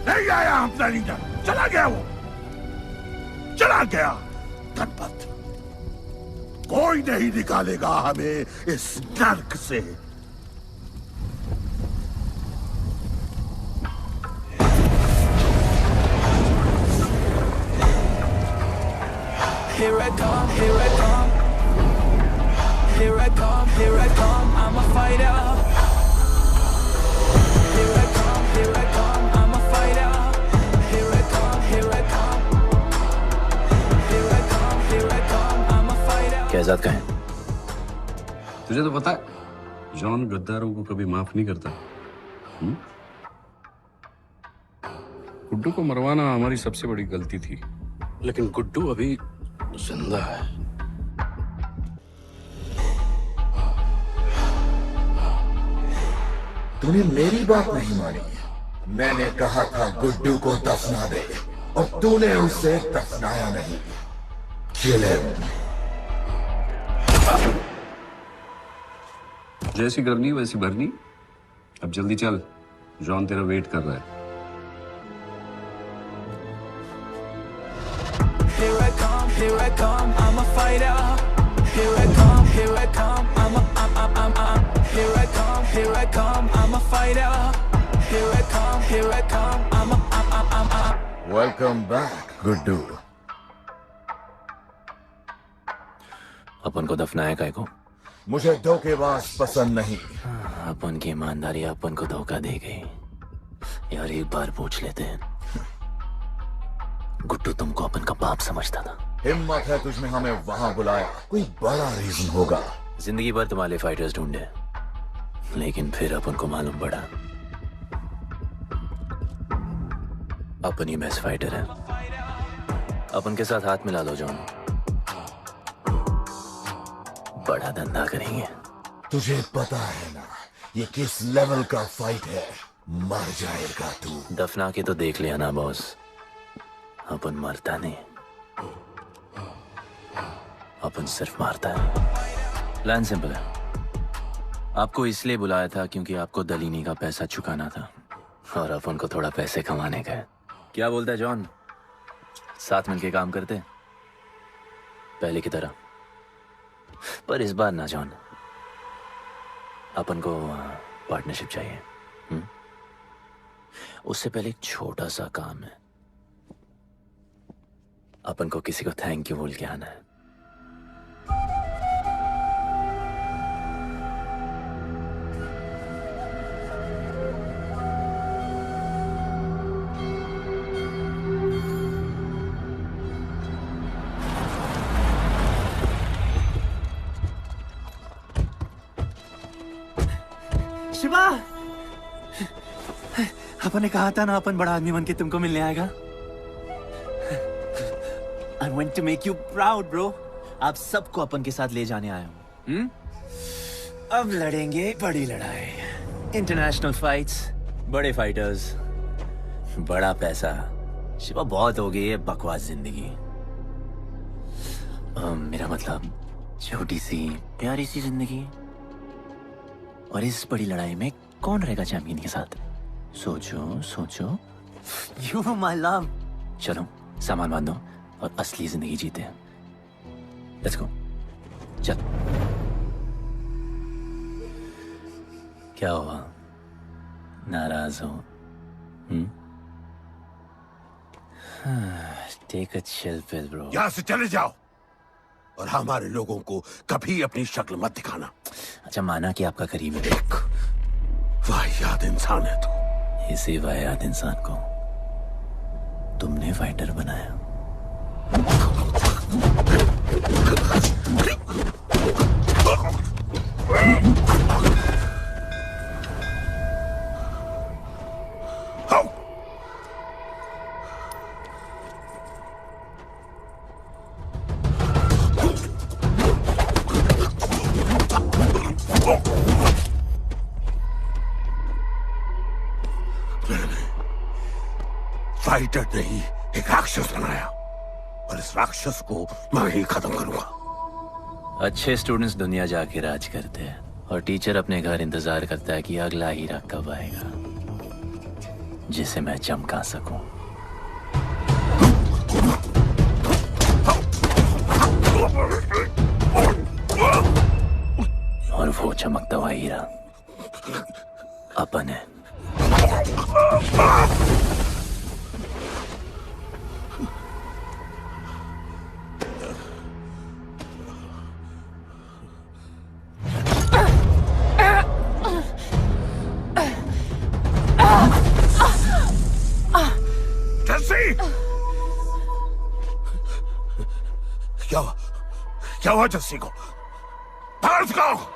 नहीं आया अपना लीडर, चला गया वो, चला गया। गणपत, कोई नहीं निकालेगा हमें इस नर्क से। Here I come, here I come. Here I come, here I come. I'm a fighter. Here I come, here I come. I'm a fighter. Here I come, here I come. Here I come, here I come. I'm a fighter. Kaizad का है? तुझे तो पता है, John गद्दारों को कभी माफ नहीं करता। गुड्डू को मरवाना हमारी सबसे बड़ी गलती थी, लेकिन गुड्डू अभी जिंदा है। तूने मेरी बात नहीं मानी। मैंने कहा था गुड्डू को दफना दे, और तूने उसे दफनाया नहीं। Kill him. जैसी करनी वैसी भरनी। अब जल्दी चल, जॉन तेरा वेट कर रहा है। Here I come, here I come, I'm a fighter. Here I come, here I come, I'm here I come, here I come, I'm a fighter. Here I come, here I come, I'm Welcome back, Guddu. अपन को दफनाया काय को? मुझे धोखेबाज पसंद नहीं। अपन की ईमानदारी अपन को धोखा दे गई। यार एक बार पूछ लेते हैं, गुड्डू तुमको अपन का बाप समझता था। हिम्मत है तुझमें हमें वहां बुलाया, कोई बड़ा रीजन होगा। जिंदगी भर तुम्हारे फाइटर्स ढूंढे, लेकिन फिर अपन को मालूम पड़ा अपन ही बेस्ट फाइटर है। अपन के साथ हाथ मिला लो जॉन, बड़ा धंधा करेंगे। तुझे पता है ना ये किस लेवल का फाइट है? मर जाएगा तू। दफना के तो देख लिया ना बॉस, अपन मरता नहीं, अपन सिर्फ मारता है। प्लान सिंपल है, आपको इसलिए बुलाया था क्योंकि आपको दलीनी का पैसा चुकाना था, और अपन को थोड़ा पैसे कमाने का है। क्या बोलता है जॉन, साथ मिलके काम करते पहले की तरह? पर इस बार ना जॉन, अपन को पार्टनरशिप चाहिए। उससे पहले एक छोटा सा काम है, अपन को किसी को थैंक यू बोल के आना है। शिवा, अपन ने कहा था ना अपन बड़ा आदमी बन के तुमको मिलने आएगा। I want to make you proud, bro. आप सबको अपन के साथ ले जाने आया हूँ। अब लड़ेंगे बड़ी लड़ाई, इंटरनेशनल फाइट्स, बड़े फाइटर्स, बड़ा पैसा। शिवा बहुत हो गई है बकवास जिंदगी। मेरा मतलब छोटी सी प्यारी सी जिंदगी, और इस बड़ी लड़ाई में कौन रहेगा चैंपियन के साथ? सोचो सोचो। You my love. चलो सामान बांधो और असली जिंदगी जीते हैं। Let's go. चल। क्या हुआ, नाराज हो? Take a chill pill, bro. यहाँ से चले जाओ, और हमारे लोगों को कभी अपनी शक्ल मत दिखाना। अच्छा माना कि आपका करीबी है। वाहियात इंसान है तू। इसी वाहियात इंसान को तुमने फाइटर बनाया। फाइटर नहीं, एक राक्षस बनाया और इस राक्षस को मैं ही खत्म करूंगा। अच्छे स्टूडेंट्स दुनिया जाके राज करते हैं और टीचर अपने घर इंतजार करता है कि अगला हीरा कब आएगा जिसे मैं चमका सकूं। और वो चमकता हुआ हीरा अपन है। क्या हुआ जस्सी को? बाहर उसको!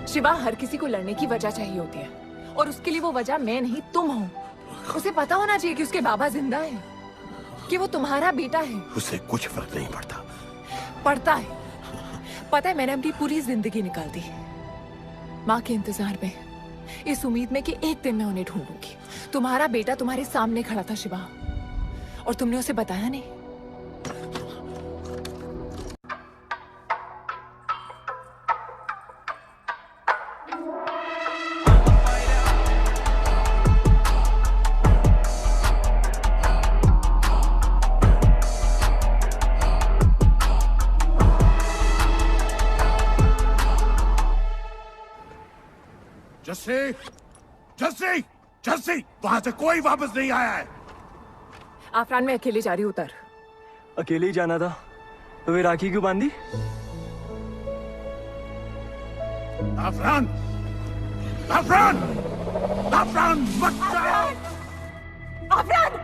शिवा, हर किसी को लड़ने की वजह चाहिए होती है और उसके लिए वो वजह मैं नहीं तुम हो। उसे पता होना चाहिए कि उसके बाबा जिंदा है, कि वो तुम्हारा बेटा है। उसे कुछ फर्क नहीं पड़ता। पड़ता है। पता है, मैंने अपनी पूरी जिंदगी निकाल दी माँ के इंतजार में, इस उम्मीद में कि एक दिन मैं उन्हें ढूंढूंगी। तुम्हारा बेटा तुम्हारे सामने खड़ा था शिवा, और तुमने उसे बताया नहीं। जस्सी, जस्सी, जस्सी, वहां से कोई वापस नहीं आया है। आफरान, मैं अकेले जा रही हूँ। उतर। अकेले ही जाना था तो वे राखी क्यों बांधी? आफरान, आफरान, आफरान, मत जाओ। आफरान!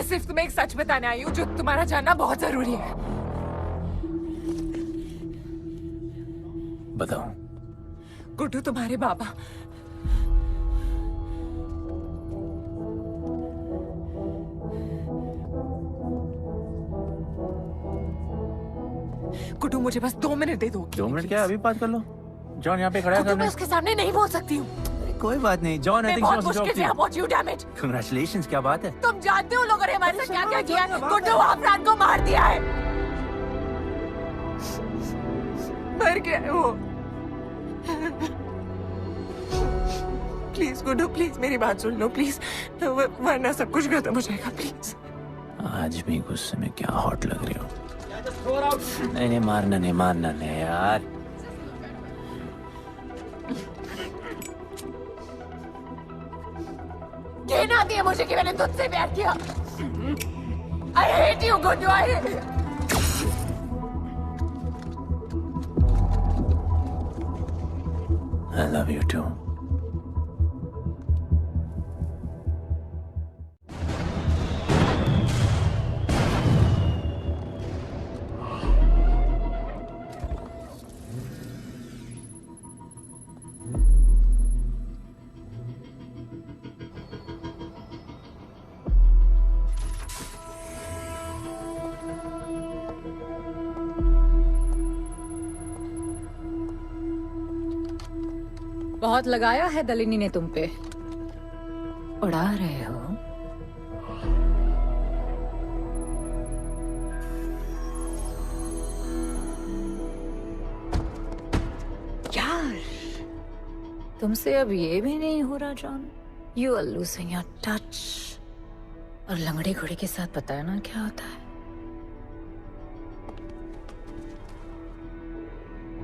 सिर्फ तुम्हें एक सच बताने आई हूँ जो तुम्हारा जानना बहुत जरूरी है। बताओ। गुड्डू तुम्हारे बाबा गुड्डू मुझे बस 2 मिनट दे दो। 2 मिनट क्या, अभी बात कर लो। जॉन यहाँ पे खड़ा है गुड्डू, मैं सामने। उसके सामने नहीं बोल सकती हूँ। कोई बात नहीं जॉन, आई मैं थिंक बहुत मुश्किल से पहुंची हूँ, डैम इट। कांग्रेचुलेशंस, क्या बात है। तुम जानते हो लोगों ने हमारे साथ क्या क्या किया है? गुड्डू अफरान को मार दिया है। मर गया है वो। प्लीज गुड्डू, प्लीज मेरी बात सुन लो प्लीज, वरना सब कुछ खत्म हो जाएगा प्लीज। आज भी गुस्से में क्या हॉट लग रही हो। नहीं मारना नहीं यार। कहना आती है मुझे कि मैंने तुझसे प्यार किया। I hate you, Guddu, I hate you. I love you too. बहुत लगाया है दलिनी ने तुम पे। उड़ा रहे हो। यार तुमसे अब ये भी नहीं हो रहा John. You are losing your touch. और लंगड़े घोड़े के साथ पता है ना क्या होता है।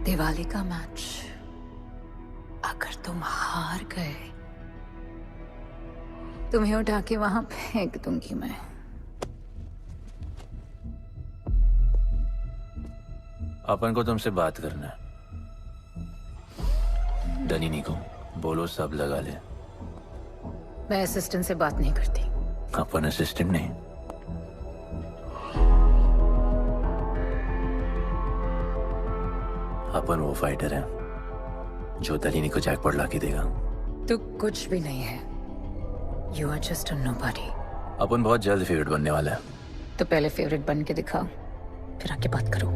दिवाली का मैच अगर तुम हार गए, तुम्हें उठा के वहां फेंक दूंगी मैं। अपन को तुमसे बात करना है। दनीनी को बोलो सब लगा ले। मैं असिस्टेंट से बात नहीं करती। अपन असिस्टेंट नहीं, अपन वो फाइटर है जो दलीनी को जैकपॉट लाके देगा। तू कुछ भी नहीं है। You are just a nobody. अपन बहुत जल्द फेवरेट बनने वाला है। तो पहले फेवरेट बन के दिखाओ, फिर आके बात करो।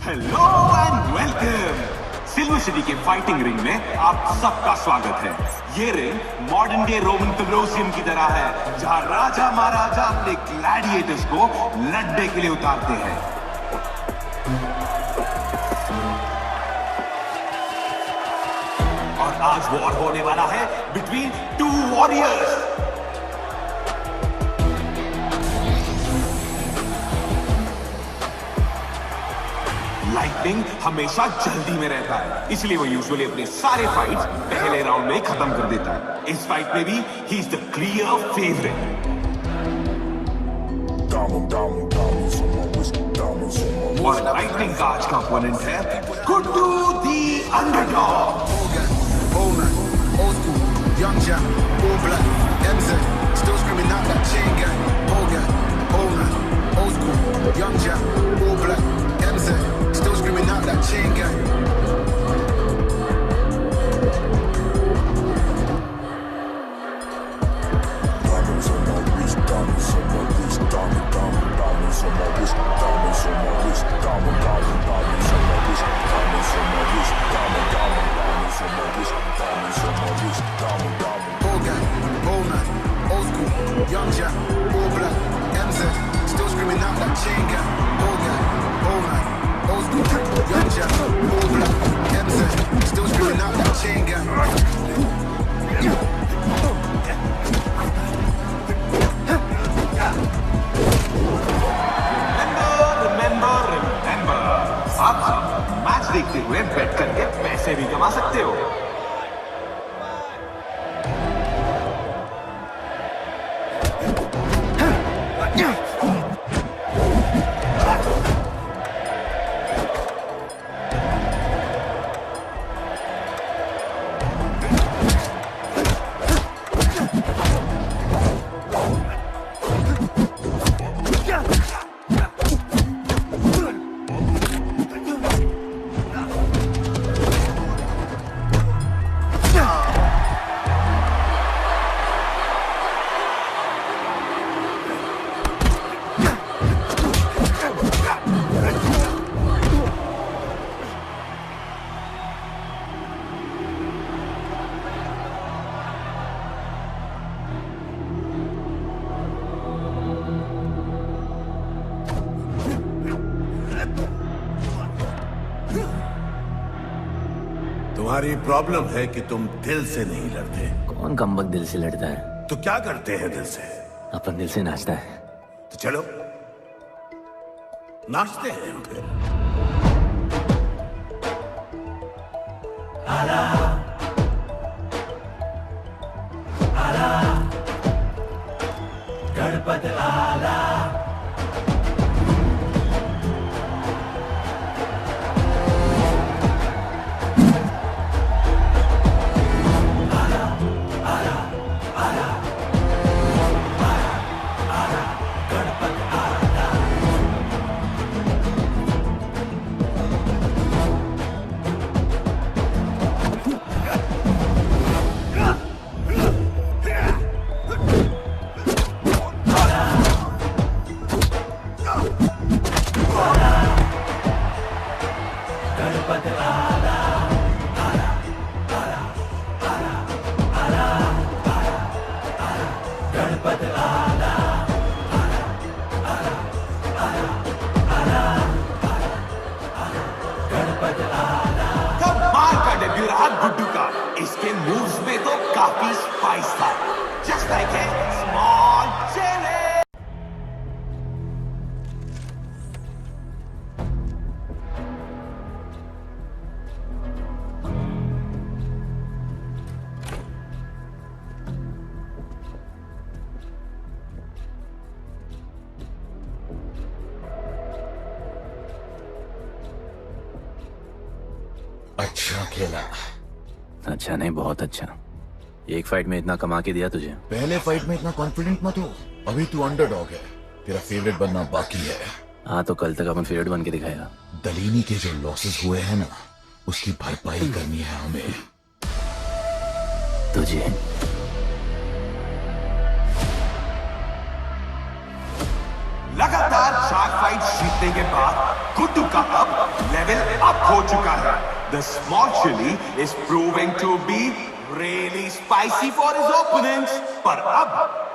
Hello and welcome. Silver city के फाइटिंग रिंग में आप सबका स्वागत है। ये ring modern day Roman Colosseum की तरह है, जहां राजा महाराजा अपने ग्लैडिएटर्स को लड़ने के लिए उतारते हैं। और आज वॉर होने वाला है बिटवीन 2 वॉरियर्स। लाइटनिंग हमेशा जल्दी में रहता है, इसलिए वो यूजुअली अपने सारे फाइट्स पहले राउंड में ही खत्म कर देता है। इस फाइट में भी he is the clear favourite. और लाइटनिंग का आज का ओपोनेंट है गुड्डू दी underdog. Young Jack, all black, MZ, still screaming out that chain gang. Old man, old school. Young Jack, all black, MZ, still screaming out that chain gang. Diamonds on my wrist, diamonds on my wrist, diamonds on my wrist, diamonds on my wrist, diamonds on my wrist, diamonds on my wrist, diamonds on my wrist, diamonds on my wrist, diamond. Old gang, old man, old school, young Jack, all black, MZ, still screaming out that chain gang. Old gang, old man, old school, young Jack, all black, MZ, still screaming out that chain gang. Remember, आप match देखते हुए बेट करके पैसे भी कमा सकते हो। तुम्हारी प्रॉब्लम है कि तुम दिल से नहीं लड़ते। कौन कमबख्त दिल से लड़ता है? तो क्या करते हैं दिल से? अपन दिल से नाचता है। तो चलो नाचते हैं हम फिर। गणपत आला गुड्डू का। इसके मूव्स में तो काफी स्पाइस था। Just like a small chilli. अच्छा खेला। अच्छा नहीं, बहुत अच्छा। एक फाइट में इतना कमा के दिया तुझे। पहले फाइट में इतना कॉन्फिडेंट मत हो, अभी तू अंडरडॉग है, तेरा फेवरेट बनना बाकी है। हाँ तो कल तक अपन फेवरेट बन के दिखाएगा। दलीनी के जो लॉसेस हुए हैं ना, उसकी भरपाई करनी है हमें। तुझे लगातार 4 फाइट जीतने के बाद गुड्डू का अब लेवल अप हो चुका है। The small chili is proving to be really spicy for his opponents. पर अब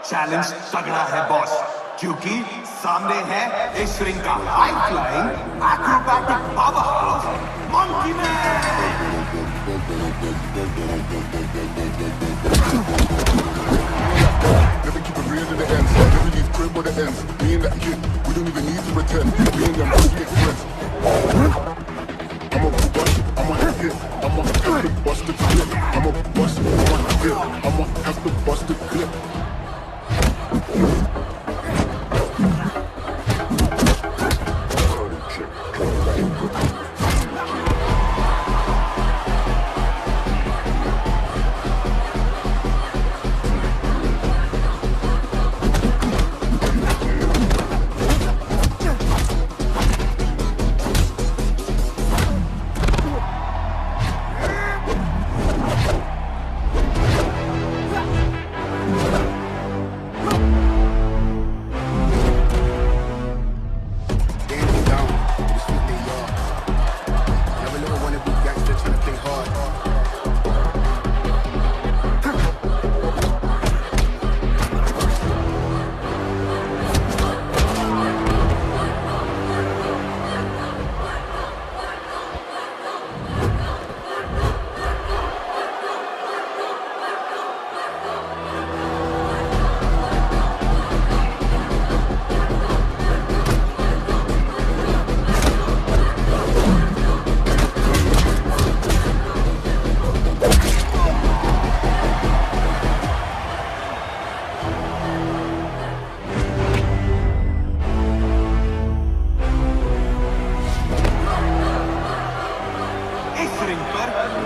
चैलेंज तगड़ा है बॉस, क्योंकि सामने है इस रिंग का high flying acrobatic powerhouse monkey man. Never keep it real to the end. Never leave crib where the ends. Me and that kid, we don't even need to pretend. Me and them we express. I'm a bust, I'm a hit. I'm a have to bust the clip. I'm a bust, I'm a hit. I'm a have to bust the clip.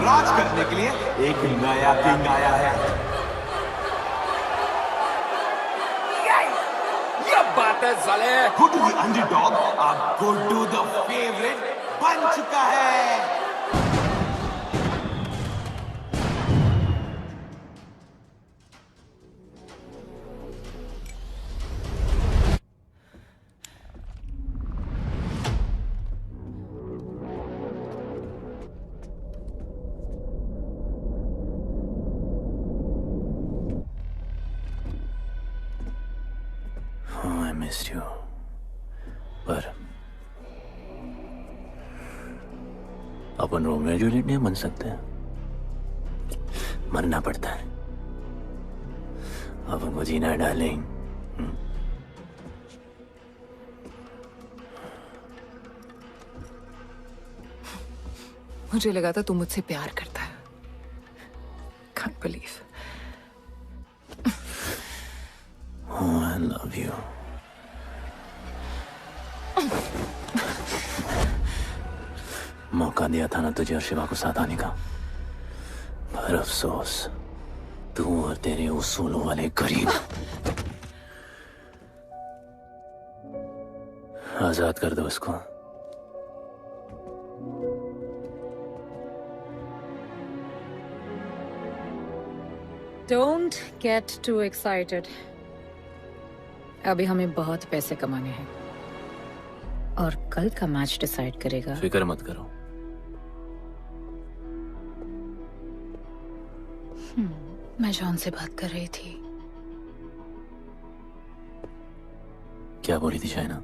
राज करने के लिए एक नया king आया है। ये बात है साले। गुड्डू द अंडरडॉग अब गुड्डू द फेवरेट बन चुका है। मिस्ड यू, पर अपन रोमियो जूलियट नहीं बन सकते हैं। मरना पड़ता है। अब उनको जीना है डार्लिंग। मुझे लगा था तू मुझसे प्यार करता है। Can't believe. Oh, I love you. मौका दिया था ना तुझे और शिवा को साथ आने का, पर अफसोस तू और तेरे उसूलों वाले गरीब। आजाद कर दो उसको। Don't get too excited. अभी हमें बहुत पैसे कमाने हैं और कल का मैच डिसाइड करेगा। फिक्र मत करो। मैं जॉन से बात कर रही थी। क्या बोली थी शाइना?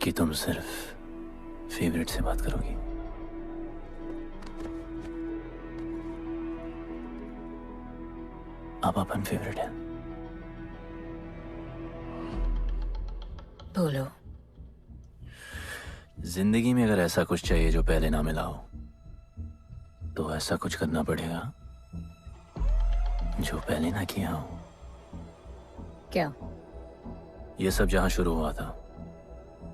कि तुम सिर्फ फेवरेट से बात करोगी? अब अपन फेवरेट है। बोलो। जिंदगी में अगर ऐसा कुछ चाहिए जो पहले ना मिला हो, तो ऐसा कुछ करना पड़ेगा जो पहले ना किया हो। क्या? ये सब जहां शुरू हुआ था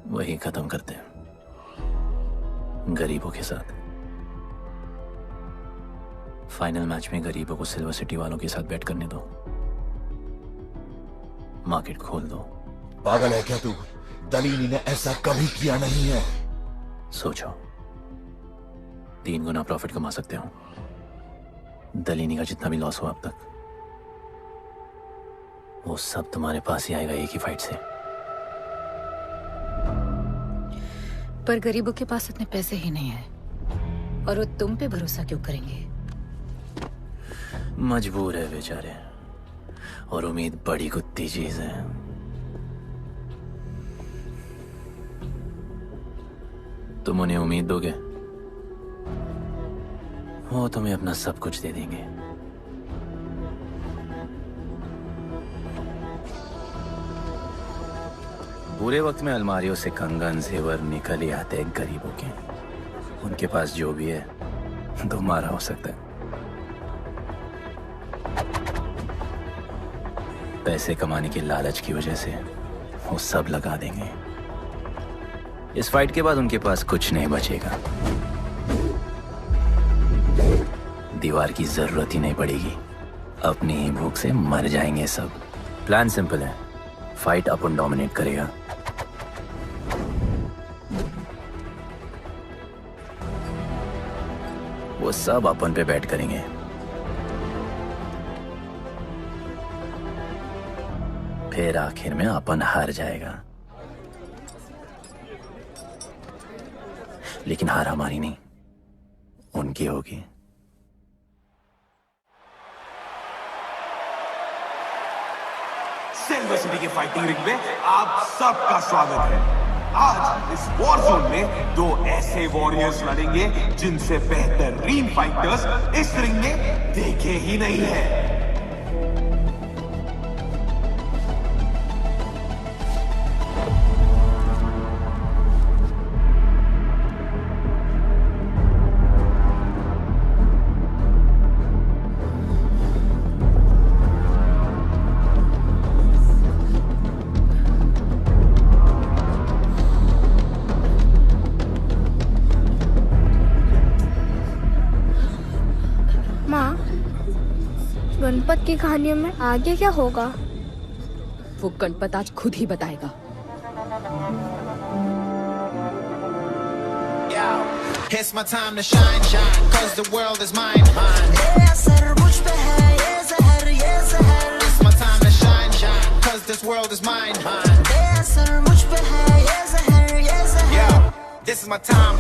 वही खत्म करते हैं, गरीबों के साथ। फाइनल मैच में गरीबों को सिल्वर सिटी वालों के साथ बैट करने दो, मार्केट खोल दो। पागल है क्या तू? दलीली ने ऐसा कभी किया नहीं है। सोचो, 3 गुना प्रॉफिट कमा सकते हो। दलीनी का जितना भी लॉस हुआ अब तक, वो सब तुम्हारे पास ही आएगा एक ही फाइट से। पर गरीबों के पास इतने पैसे ही नहीं है, और वो तुम पे भरोसा क्यों करेंगे? मजबूर है बेचारे, और उम्मीद बड़ी कुत्ती चीज है। तुम उन्हें उम्मीद दोगे, वो तुम्हें अपना सब कुछ दे देंगे। बुरे वक्त में अलमारियों से कंगन जेवर निकल ही आते हैं गरीबों के। उनके पास जो भी है तुम्हारा हो सकता है। पैसे कमाने की लालच की वजह से वो सब लगा देंगे। इस फाइट के बाद उनके पास कुछ नहीं बचेगा। दीवार की जरूरत ही नहीं पड़ेगी, अपनी ही भूख से मर जाएंगे सब। प्लान सिंपल है, फाइट अपन डोमिनेट करेगा। वो सब अपन पे बैट करेंगे। फिर आखिर में अपन हार जाएगा, लेकिन हार हमारी नहीं, उनकी होगी। सिल्वर सिटी के फाइटिंग रिंग में आप सबका स्वागत है। आज इस वॉर जोन में 2 ऐसे वॉरियर्स लड़ेंगे जिनसे बेहतरीन फाइटर्स इस रिंग में देखे ही नहीं है। गणपत की कहानियों में आगे क्या होगा? वो गणपत आज खुद ही बताएगा। It's my time to shine, shine, cause the world is mine, mine. It's my time to shine, shine, cause this world is mine, mine. Yo, this is my time,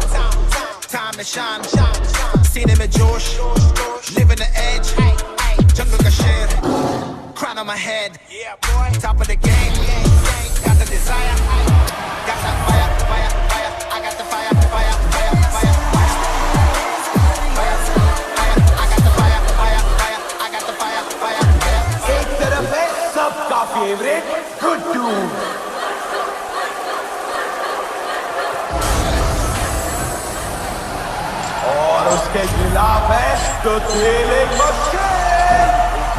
time to shine, सीने में जोश, live in the edge, jungle का शेर, crown on my head, top of the game, got the desire, got that fire, fire, fire, I got the fire, fire, fire, fire, fire, fire, I got the fire. Favourite Guddu. और उसके खिलाफ है तो thrilling machine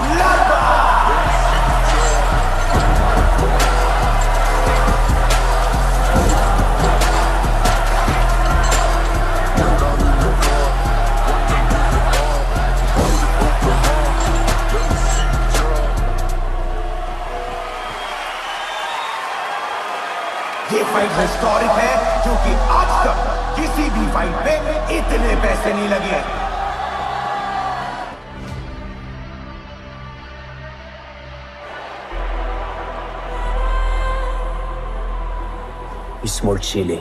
bloodbath. ये fight historic है क्योंकि आज तक किसी भी फाइट पे इतने पैसे नहीं लगे। You small chili.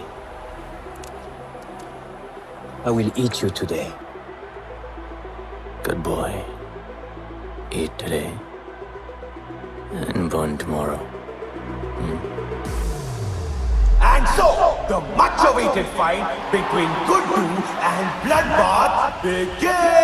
I will eat you today. Good boy. Eat today and burn tomorrow. And so, the much-awaited fight between Guddu and Bloodbath begins!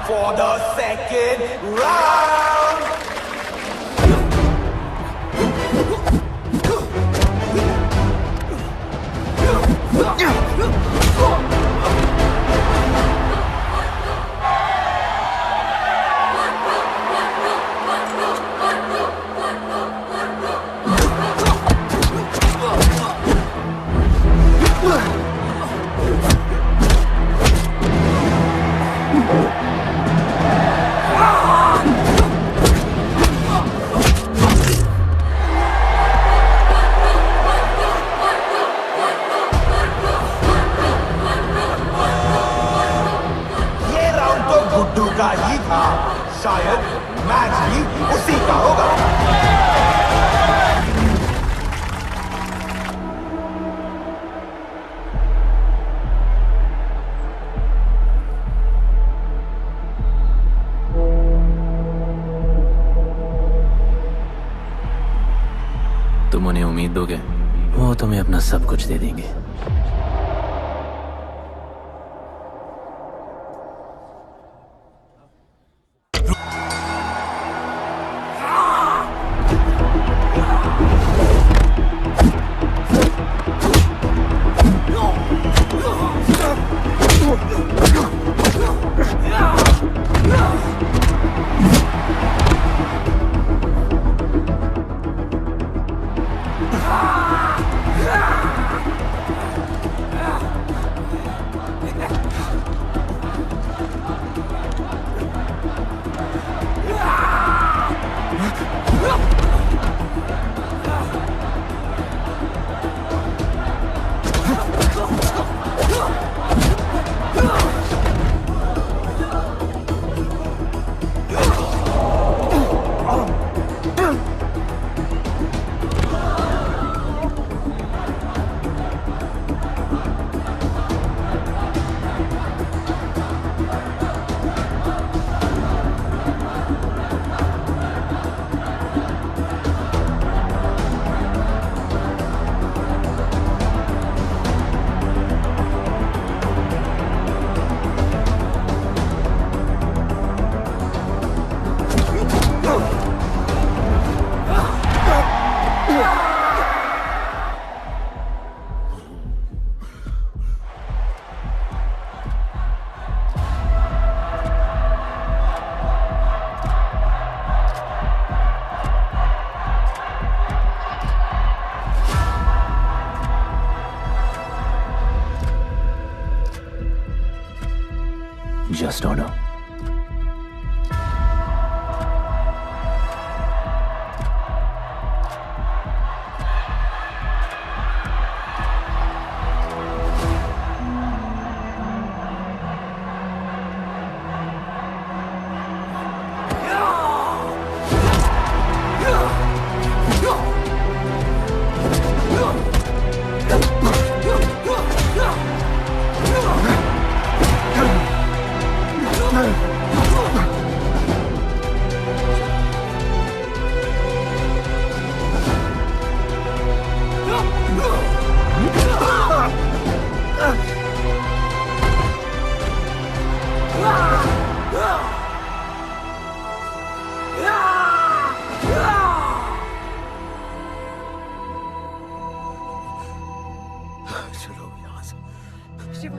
For the second round! का ही था, शायद मैच भी उसी का होगा। तुम उन्हें उम्मीद दोगे, वो तुम्हें अपना सब कुछ दे देंगे। just don't know. चलो यहाँ से। शिवा,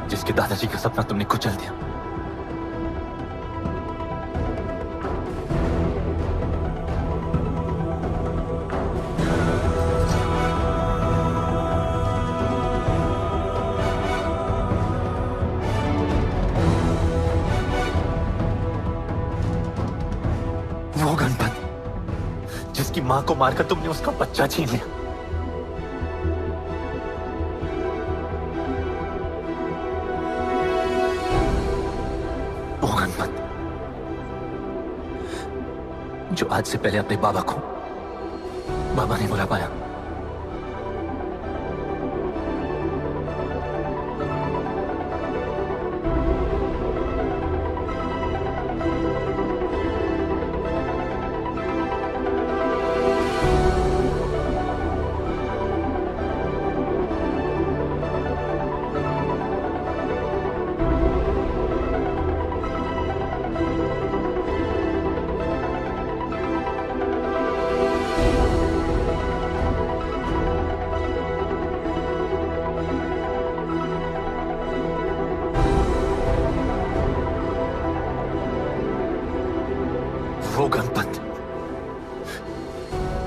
जिसके दादाजी का सपना तुमने कुचल दिया। वो गणपत जिसकी मां को मारकर तुमने उसका बच्चा छीन लिया। वो गणपत जो आज से पहले अपने बाबा को बाबा नहीं बुला पाया।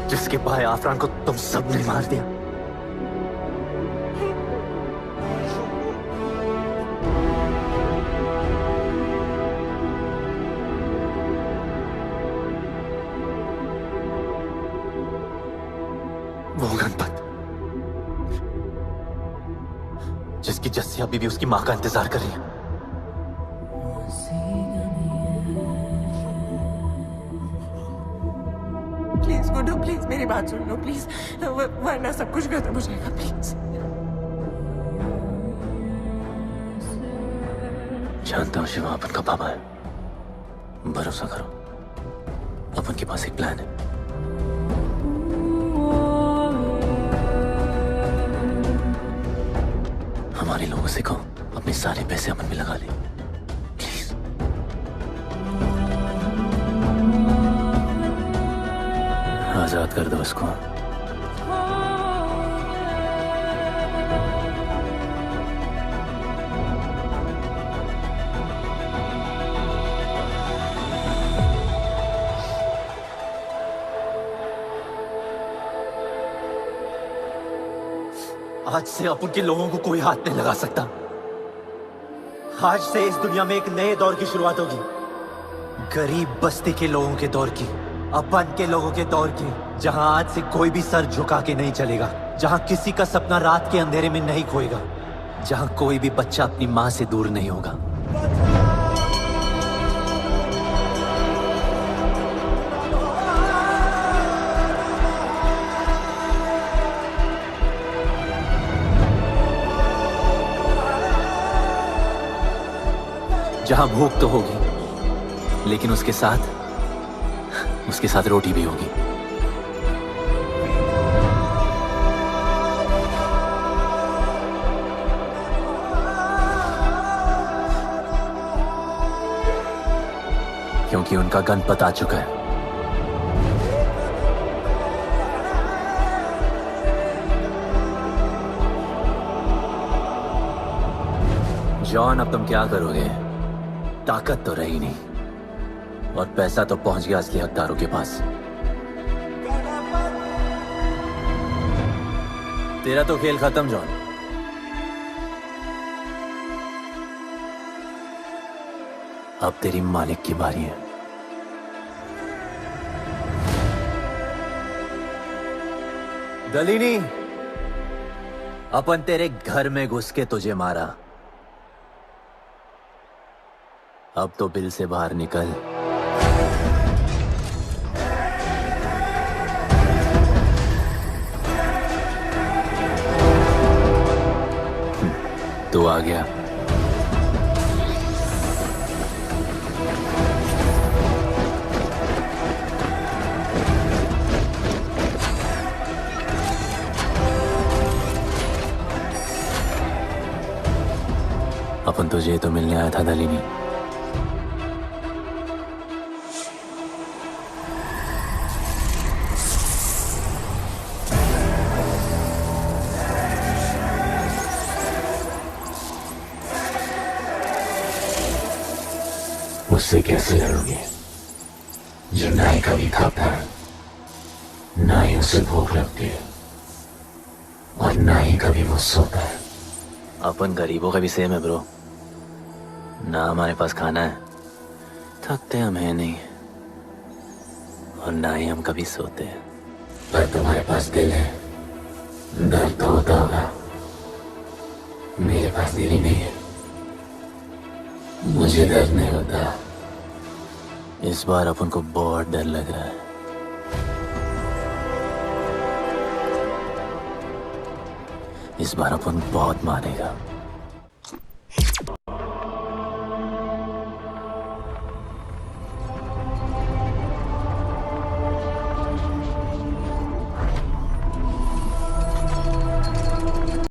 जिसके भाई आफरान को तुम सब ने मार दिया। वो गणपत जिसकी जस्सिया बीबी उसकी मां का इंतजार कर रही है। प्लीज गुड्डू, प्लीज मेरी बात सुन लो प्लीज, वरना सब कुछ खत्म हो जाएगा प्लीज। जानता हूँ शिवा अपन का पापा है, भरोसा करो, अपन के पास एक प्लान है। हमारे लोगों से कहो अपने सारे पैसे अमन में लगा ले, प्लीज। आजाद कर दो उसको। आज से अपन के लोगों को कोई हाथ नहीं लगा सकता। आज से इस दुनिया में एक नए दौर की शुरुआत होगी, गरीब बस्ती के लोगों के दौर की, अपन के लोगों के दौर की, जहां आज से कोई भी सर झुका के नहीं चलेगा, जहां किसी का सपना रात के अंधेरे में नहीं खोएगा, जहां कोई भी बच्चा अपनी मां से दूर नहीं होगा। जहां भूख तो होगी, लेकिन उसके साथ रोटी भी होगी। क्योंकि उनका गणपत आ चुका है। जॉन, अब तुम क्या करोगे? ताकत तो रही नहीं और पैसा तो पहुंच गया असली हकदारों के पास। तेरा तो खेल खत्म जॉन। अब तेरी मालिक की बारी है। दलीनी, अपन तेरे घर में घुस के तुझे मारा, अब तो बिल से बाहर निकल। तू आ गया। अपन तुझे तो मिलने आया था दलीनी। उससे कैसे लड़ोगे जो ना ही कभी खाता है, ना ही उसे भूख लगती है और ना ही कभी वो सोता है। अपन गरीबों का भी सेम है ब्रो, ना हमारे पास खाना है, थकते हम है नहीं, और ना ही हम कभी सोते हैं। पर तुम्हारे पास दिल है, दर्द तो होता होगा। मेरे पास दिल ही नहीं है, मुझे दर्द नहीं होता। इस बार अपन को बहुत डर लग रहा है। इस बार अपन बहुत मारेगा।